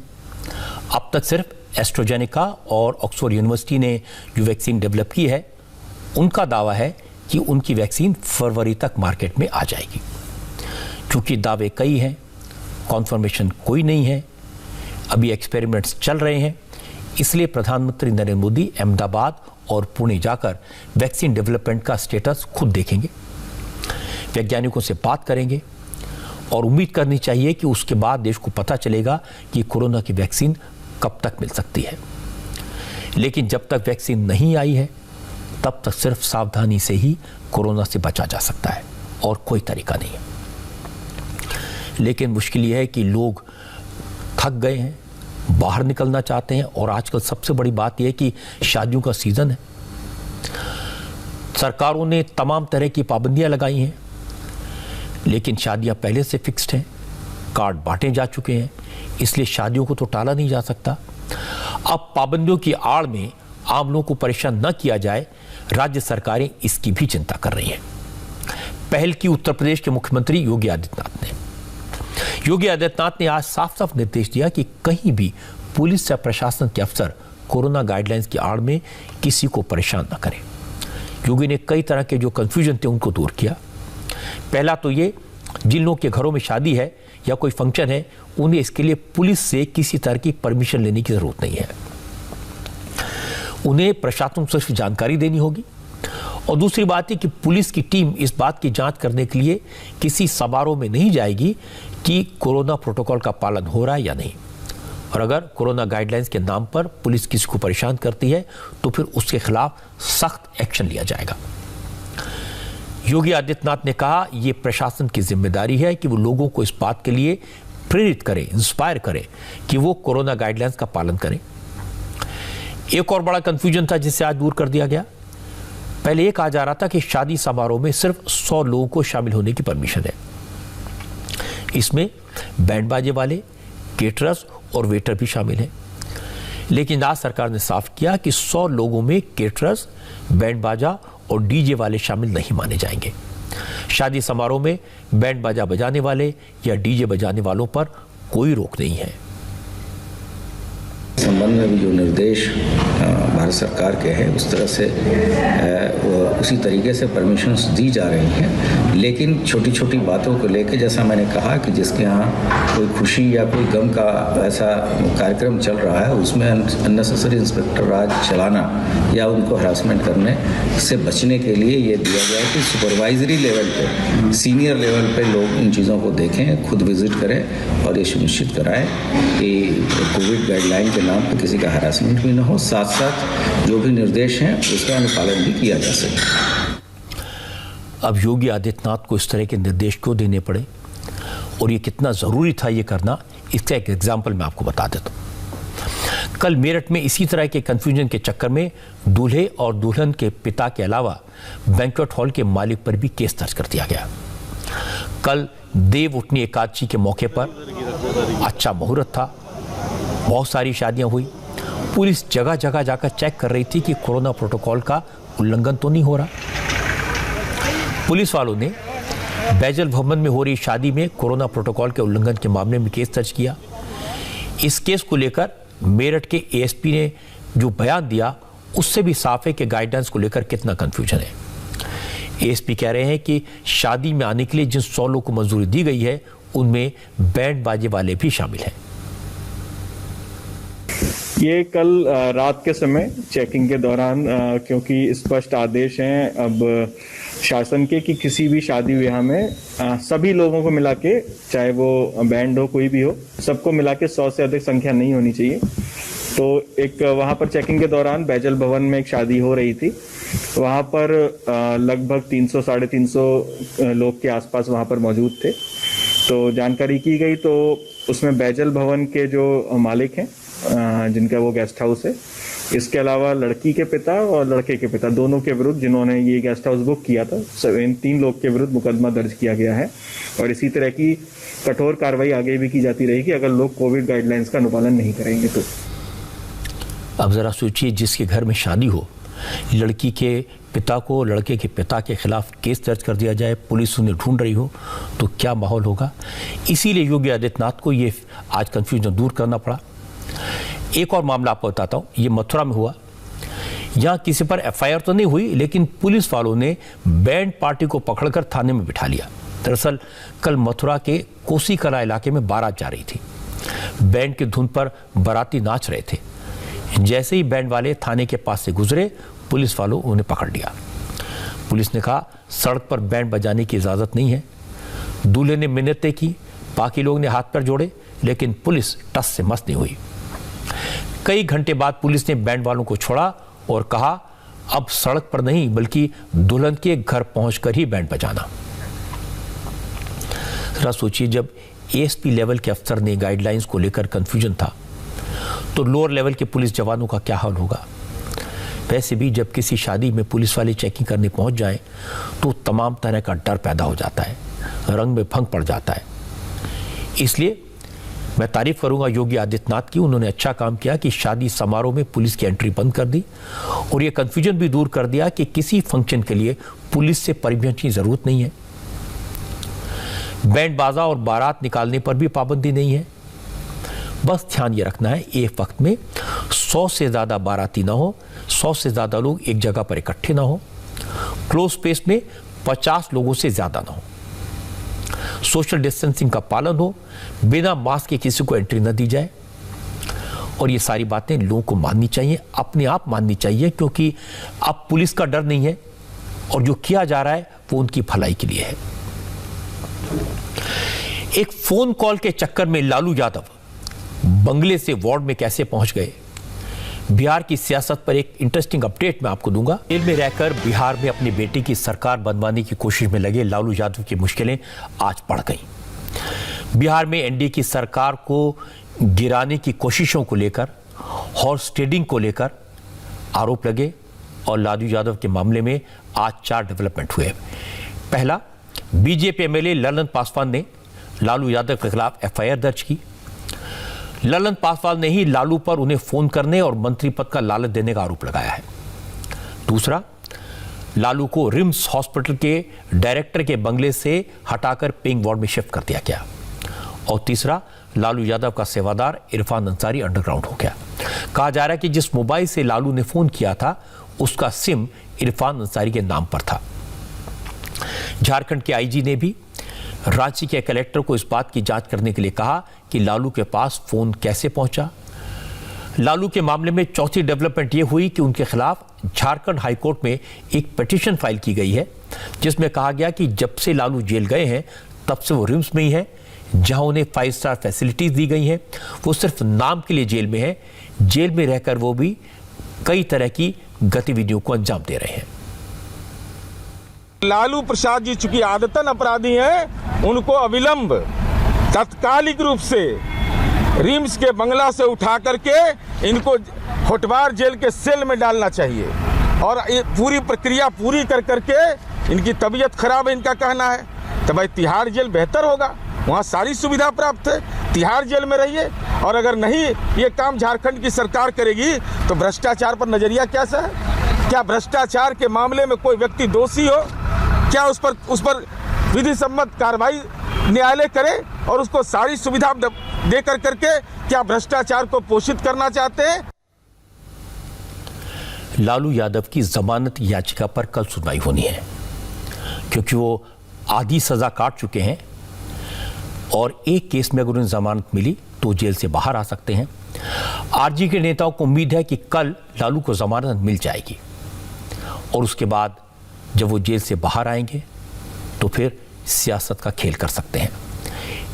S1: अब तक सिर्फ एस्ट्रोजेनेका और ऑक्सफोर्ड यूनिवर्सिटी ने जो वैक्सीन डेवलप की है उनका दावा है कि उनकी वैक्सीन फरवरी तक मार्केट में आ जाएगी। क्योंकि दावे कई हैं, कॉन्फर्मेशन कोई नहीं है, अभी एक्सपेरिमेंट्स चल रहे हैं, इसलिए प्रधानमंत्री नरेंद्र मोदी अहमदाबाद और पुणे जाकर वैक्सीन डेवलपमेंट का स्टेटस खुद देखेंगे, वैज्ञानिकों से बात करेंगे और उम्मीद करनी चाहिए कि उसके बाद देश को पता चलेगा कि कोरोना की वैक्सीन कब तक मिल सकती है। लेकिन जब तक वैक्सीन नहीं आई है तब तक सिर्फ सावधानी से ही कोरोना से बचा जा सकता है और कोई तरीका नहीं है। लेकिन मुश्किल यह है कि लोग थक गए हैं, बाहर निकलना चाहते हैं और आजकल सबसे बड़ी बात यह है कि शादियों का सीजन है। सरकारों ने तमाम तरह की पाबंदियां लगाई हैं, लेकिन शादियां पहले से फिक्स्ड हैं, कार्ड बांटे जा चुके हैं, इसलिए शादियों को तो टाला नहीं जा सकता। अब पाबंदियों की आड़ में आम लोगों को परेशान न किया जाए, राज्य सरकारें इसकी भी चिंता कर रही हैं। पहल की उत्तर प्रदेश के मुख्यमंत्री योगी आदित्यनाथ ने। योगी आदित्यनाथ ने आज साफ साफ निर्देश दिया कि कहीं भी पुलिस या प्रशासन के अफसर कोरोना गाइडलाइंस की आड़ में किसी को परेशान न करें। योगी ने कई तरह के जो कंफ्यूजन थे उनको दूर किया। पहला तो ये, जिन लोगों के घरों में शादी है या कोई फंक्शन है, उन्हें इसके लिए पुलिस से किसी तरह की परमिशन लेने की जरूरत नहीं है। उन्हें प्रशासन को सिर्फ जानकारी देनी होगी। और दूसरी बात है कि पुलिस की टीम इस बात की जांच करने के लिए किसी समारोह में नहीं जाएगी कि कोरोना प्रोटोकॉल का पालन हो रहा है या नहीं। और अगर कोरोना गाइडलाइंस के नाम पर पुलिस किसी को परेशान करती है तो फिर उसके खिलाफ सख्त एक्शन लिया जाएगा। योगी आदित्यनाथ ने कहा, यह प्रशासन की जिम्मेदारी है कि वो लोगों को इस बात के लिए प्रेरित करें, इंस्पायर करें कि वो कोरोना गाइडलाइंस का पालन करें। एक और बड़ा कंफ्यूजन था जिसे आज दूर कर दिया गया। पहले ये कहा जा रहा था कि शादी समारोह में सिर्फ 100 लोगों को शामिल होने की परमिशन है। इसमें बैंड बाजे वाले, केटरर्स और वेटर भी शामिल हैं। लेकिन आज सरकार ने साफ किया कि 100 लोगों में केटरर्स, बैंड बाजा और डीजे वाले शामिल नहीं माने जाएंगे। शादी समारोह में बैंड बाजा बजाने वाले या डीजे बजाने वालों पर कोई रोक नहीं है।
S14: संबंध में भी जो निर्देश भारत सरकार के हैं उस तरह से उसी तरीके से परमिशंस दी जा रही हैं। लेकिन छोटी छोटी बातों को लेकर, जैसा मैंने कहा कि जिसके यहाँ कोई खुशी या कोई गम का ऐसा कार्यक्रम चल रहा है, उसमें अननेसेसरी इंस्पेक्टर राज चलाना या उनको हरासमेंट करने से बचने के लिए ये दिया गया है कि सुपरवाइजरी लेवल पे, सीनियर लेवल पे लोग इन चीज़ों को देखें, खुद विजिट करें और ये सुनिश्चित कराएं कि कोविड गाइडलाइन के नाम पर किसी का हरासमेंट भी न हो, साथ साथ जो भी निर्देश हैं उसका अनुपालन भी किया जा सके।
S1: अब योगी आदित्यनाथ को इस तरह के निर्देश क्यों देने पड़े और ये कितना ज़रूरी था ये करना, इसका एक एग्जाम्पल मैं आपको बता देता हूँ। कल मेरठ में इसी तरह के कंफ्यूजन के चक्कर में दूल्हे और दुल्हन के पिता के अलावा बैंक्वेट हॉल के मालिक पर भी केस दर्ज कर दिया गया। कल देव उठनी एकादशी के मौके पर अच्छा मुहूर्त था, बहुत सारी शादियां हुई। पुलिस जगह जगह जाकर चेक कर रही थी कि कोरोना प्रोटोकॉल का उल्लंघन तो नहीं हो रहा। पुलिस वालों ने बैजल भवन में हो रही शादी में कोरोना प्रोटोकॉल के उल्लंघन के मामले में केस दर्ज किया। इस केस को लेकर मेरठ के एएसपी ने जो बयान दिया उससे भी साफ है कि गाइडेंस को लेकर कितना कंफ्यूजन है। एएसपी कह रहे हैं कि शादी में आने के लिए जिन 100 लोगों को मंजूरी दी गई है उनमें बैंड बाजे वाले भी शामिल हैं।
S15: ये कल रात के समय चेकिंग के दौरान क्योंकि स्पष्ट आदेश हैं अब शासन के कि किसी भी शादी ब्याह में सभी लोगों को मिला के, चाहे वो बैंड हो कोई भी हो, सबको मिला के 100 से अधिक संख्या नहीं होनी चाहिए। तो एक वहाँ पर चेकिंग के दौरान बैजल भवन में एक शादी हो रही थी, वहाँ पर लगभग 300-350 लोग के आसपास वहाँ पर मौजूद थे। तो जानकारी की गई तो उसमें बैजल भवन के जो मालिक हैं जिनका वो गेस्ट हाउस है, इसके अलावा लड़की के पिता और लड़के के पिता दोनों के विरुद्ध जिन्होंने ये गेस्ट हाउस बुक किया था, इन 3 लोग के विरुद्ध मुकदमा दर्ज किया गया है। और इसी तरह की कठोर कार्रवाई आगे भी की जाती रहेगी अगर लोग कोविड गाइडलाइंस का अनुपालन नहीं करेंगे तो।
S1: अब जरा सोचिए, जिसके घर में शादी हो, लड़की के पिता को लड़के के पिता के खिलाफ केस दर्ज कर दिया जाए, पुलिस उन्हें ढूंढ रही हो, तो क्या माहौल होगा। इसीलिए योगी आदित्यनाथ को ये आज कंफ्यूजन दूर करना पड़ा। एक और मामला आपको बताता हूं, ये मथुरा में हुआ। यहां किसी पर एफआईआर तो नहीं हुई, लेकिन पुलिस वालों ने बैंड पार्टी को पकड़कर थाने में बिठा लिया। दरअसल कल मथुरा के कोसी कला इलाके में बारात जा रही थी। बैंड की धुन पर बाराती नाच रहे थे। जैसे ही बैंड वाले थाने के पास से गुजरे, पुलिस वालों उन्हें पकड़ लिया। पुलिस ने कहा सड़क पर बैंड बजाने की इजाजत नहीं है। दूल्हे ने मिन्नतें की, बाकी लोग ने हाथ पैर जोड़े, लेकिन पुलिस टस से मस नहीं हुई। कई घंटे बाद पुलिस ने बैंड वालों को छोड़ा और कहा अब सड़क पर नहीं बल्कि दुल्हन के घर पहुंचकर ही बैंड बजाना। जरा सोचिए, जब एएसपी लेवल के अफसर ने गाइडलाइंस को लेकर कंफ्यूजन था तो लोअर लेवल के पुलिस जवानों का क्या हाल होगा। वैसे भी जब किसी शादी में पुलिस वाले चेकिंग करने पहुंच जाएं तो तमाम तरह का डर पैदा हो जाता है, रंग में भंग पड़ जाता है। इसलिए मैं तारीफ करूंगा योगी आदित्यनाथ की। उन्होंने अच्छा काम किया कि शादी समारोह में पुलिस की एंट्री बंद कर दी और यह कंफ्यूजन भी दूर कर दिया कि किसी फंक्शन के लिए पुलिस से परमिशन की जरूरत नहीं है। बैंड बाजा और बारात निकालने पर भी पाबंदी नहीं है। बस ध्यान ये रखना है एक वक्त में 100 से ज्यादा बाराती ना हो, 100 से ज्यादा लोग एक जगह पर इकट्ठे ना हो, क्लोज स्पेस में 50 लोगों से ज्यादा ना हो, सोशल डिस्टेंसिंग का पालन हो, बिना मास्क के किसी को एंट्री न दी जाए। और ये सारी बातें लोगों को माननी चाहिए, अपने आप माननी चाहिए, क्योंकि अब पुलिस का डर नहीं है और जो किया जा रहा है वो उनकी भलाई के लिए है। एक फोन कॉल के चक्कर में लालू यादव बंगले से वार्ड में कैसे पहुंच गए, बिहार की सियासत पर एक इंटरेस्टिंग अपडेट मैं आपको दूंगा। जेल में रहकर बिहार में अपनी बेटी की सरकार बनवाने की कोशिश में लगे लालू यादव की मुश्किलें आज बढ़ गईं। बिहार में एनडीए की सरकार को गिराने की कोशिशों को लेकर, हॉर्स ट्रेडिंग को लेकर आरोप लगे और लालू यादव के मामले में आज 4 डेवलपमेंट हुए। पहला, बीजेपी एमएलए ललन पासवान ने लालू यादव के खिलाफ एफआईआर दर्ज की। ललन पासवान ने ही लालू पर उन्हें फोन करने और मंत्री पद का लालच देने का आरोप लगाया है। दूसरा, लालू को रिम्स हॉस्पिटल के डायरेक्टर के बंगले से हटाकर पेइंग वार्ड में शिफ्ट कर दिया गया। और तीसरा, लालू यादव का सेवादार इरफान अंसारी अंडरग्राउंड हो गया। कहा जा रहा है कि जिस मोबाइल से लालू ने फोन किया था उसका सिम इरफान अंसारी के नाम पर था। झारखंड के आईजी ने भी रांची के कलेक्टर को इस बात की जांच करने के लिए कहा कि लालू के पास फोन कैसे पहुंचा। लालू के मामले में चौथी डेवलपमेंट यह हुई कि उनके खिलाफ झारखंड हाईकोर्ट में एक पिटीशन फाइल की गई है, जिसमें कहा गया कि जब से लालू जेल गए हैं तब से वो रिम्स में ही है, जहां उन्हें 5 स्टार फैसिलिटीज दी गई हैं। वो सिर्फ नाम के लिए जेल में है, जेल में रहकर वो भी कई तरह की गतिविधियों को अंजाम दे रहे हैं।
S16: लालू प्रसाद जी चूंकि आदतन अपराधी हैं, उनको अविलंब तात्कालिक रूप से रिम्स के बंगला से उठा करके इनको होटवार जेल के सेल में डालना चाहिए और ये पूरी प्रक्रिया पूरी कर करके, इनकी तबीयत खराब है इनका कहना है, तो भाई तिहाड़ जेल बेहतर होगा, वहाँ सारी सुविधा प्राप्त है, तिहाड़ जेल में रहिए। और अगर नहीं ये काम झारखंड की सरकार करेगी तो भ्रष्टाचार पर नजरिया कैसा है? क्या भ्रष्टाचार के मामले में कोई व्यक्ति दोषी हो, क्या उस पर विधि सम्मत कार्रवाई न्यायालय करे और उसको सारी सुविधा दे करके क्या भ्रष्टाचार को पोषित करना चाहते हैं?
S1: लालू यादव की जमानत याचिका पर कल सुनवाई होनी है, क्योंकि वो आधी सजा काट चुके हैं और एक केस में अगर उन्हें जमानत मिली तो जेल से बाहर आ सकते हैं। आरजी के नेताओं को उम्मीद है कि कल लालू को जमानत मिल जाएगी और उसके बाद जब वो जेल से बाहर आएंगे तो फिर सियासत का खेल कर सकते हैं।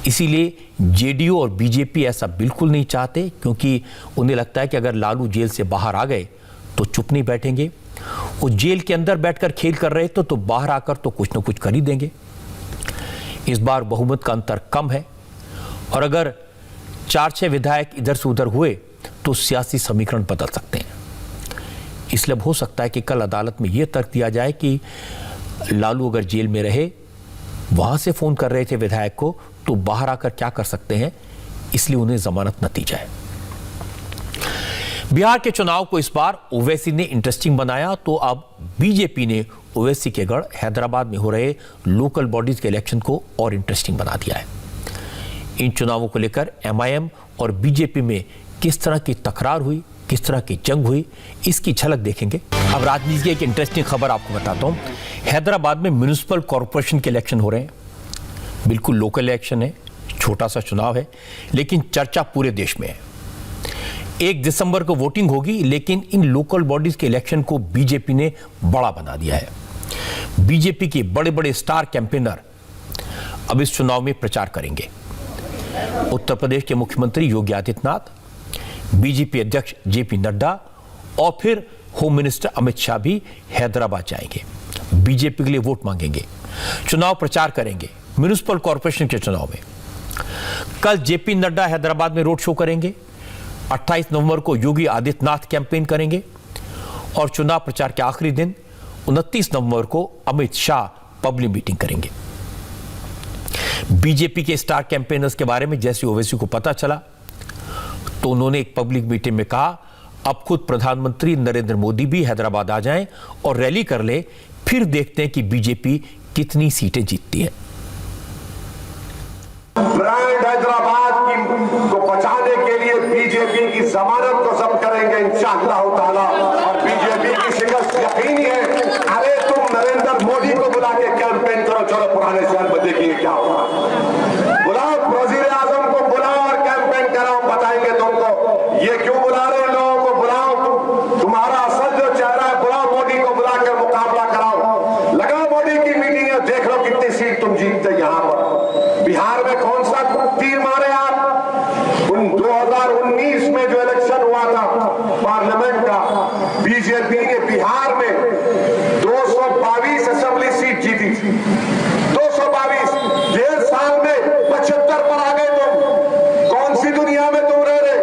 S1: इसीलिए जेडीयू और बीजेपी ऐसा बिल्कुल नहीं चाहते, क्योंकि उन्हें लगता है कि अगर लालू जेल से बाहर आ गए तो चुप नहीं बैठेंगे। वो जेल के अंदर बैठकर खेल कर रहे तो बाहर आकर तो कुछ ना कुछ कर ही देंगे। इस बार बहुमत का अंतर कम है और अगर 4-6 विधायक इधर से उधर हुए तो सियासी समीकरण बदल सकते हैं। इसलिए हो सकता है कि कल अदालत में यह तर्क दिया जाए कि लालू अगर जेल में रहे, वहां से फोन कर रहे थे विधायक को, तो बाहर आकर क्या कर सकते हैं, इसलिए उन्हें जमानत न दी जाए। बिहार के चुनाव को इस बार ओवैसी ने इंटरेस्टिंग बनाया, तो अब बीजेपी ने ओवैसी के गढ़ हैदराबाद में हो रहे लोकल बॉडीज के इलेक्शन को और इंटरेस्टिंग बना दिया है। इन चुनावों को लेकर एमआईएम और बीजेपी में किस तरह की तकरार हुई, किस तरह की जंग हुई, इसकी झलक देखेंगे। अब राजनीति की एक इंटरेस्टिंग खबर आपको बताता हूं। हैदराबाद में म्युनिसिपल कॉर्पोरेशन के इलेक्शन हो रहे हैं। बिल्कुल लोकल इलेक्शन है, छोटा सा चुनाव है, लेकिन चर्चा पूरे देश में है। 1 दिसंबर को वोटिंग होगी, लेकिन इन लोकल बॉडीज के इलेक्शन को बीजेपी ने बड़ा बना दिया है। बीजेपी के बड़े बड़े स्टार कैंपेनर अब इस चुनाव में प्रचार करेंगे। उत्तर प्रदेश के मुख्यमंत्री योगी आदित्यनाथ, बीजेपी अध्यक्ष जेपी नड्डा और फिर होम मिनिस्टर अमित शाह भी हैदराबाद जाएंगे, बीजेपी के लिए वोट मांगेंगे, चुनाव प्रचार करेंगे म्युनिसिपल कॉर्पोरेशन के चुनाव में। कल जेपी नड्डा हैदराबाद में रोड शो करेंगे, 28 नवंबर को योगी आदित्यनाथ कैंपेन करेंगे और चुनाव प्रचार के आखिरी दिन 29 नवंबर को अमित शाह पब्लिक मीटिंग करेंगे। बीजेपी के स्टार कैंपेनर्स के बारे में जैसे ओवैसी को पता चला तो उन्होंने एक पब्लिक मीटिंग में कहा, अब खुद प्रधानमंत्री नरेंद्र मोदी भी हैदराबाद आ जाएं और रैली कर ले, फिर देखते हैं कि बीजेपी कितनी सीटें जीतती है।
S17: ब्रांड हैदराबाद को बचाने के लिए बीजेपी की जमानत को जब्त करेंगे इंशाअल्लाह ताला, और बीजेपी की शिकस्त यकीनी है। अरे तुम नरेंद्र मोदी को बुला के कैंपेन करो, चलो पुराने शहर में देखिए क्या होगा। बुलाओ वजीर आजम को, बुलाओ और कैंपेन कराओ, बताएंगे तुमको ये क्यों बुला रहे लोगों को। बुलाओ तुम्हारा असल जो चेहरा है, बुलाओ मोदी को बुला के मुकाबला कराओ, लगाओ मोदी की मीटिंग है, देख लो कितनी सीट तुम जीतते। यहाँ पर बिहार में कौन सा तीर मारे आप? 2019 में जो इलेक्शन हुआ था पार्लियामेंट का, बीजेपी ने बिहार में 222 असेंबली सीट जीती थी। 222 1.5 साल में 75 पर आ गए तुम। कौन सी दुनिया में तुम रह रहे?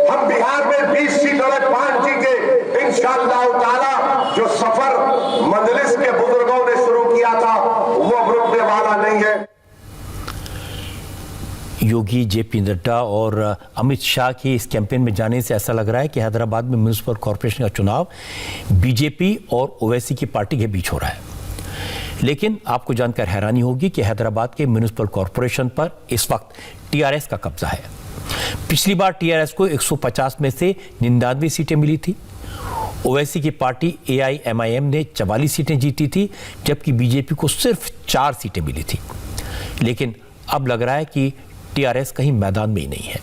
S17: हम बिहार में 20 सीट और 5 जीते इंशाअल्लाह ताला। जो सफर मजलिस के बुजुर्गों ने शुरू किया था वो अब रुकने वाला नहीं है।
S1: योगी, जेपी नड्डा और अमित शाह के इस कैंपेन में जाने से ऐसा लग रहा है कि हैदराबाद में म्युनिसिपल कॉर्पोरेशन का चुनाव बीजेपी और ओवैसी की पार्टी के बीच हो रहा है। लेकिन आपको जानकर हैरानी होगी कि हैदराबाद के म्युनिसिपल कॉर्पोरेशन पर इस वक्त टीआरएस का कब्जा है। पिछली बार टीआरएस को 150 में से 99 सीटें मिली थी। ओवैसी की पार्टी एआईएमआईएम ने 44 सीटें जीती थी, जबकि बीजेपी को सिर्फ 4 सीटें मिली थी। लेकिन अब लग रहा है कि टीआरएस कहीं मैदान में ही नहीं है।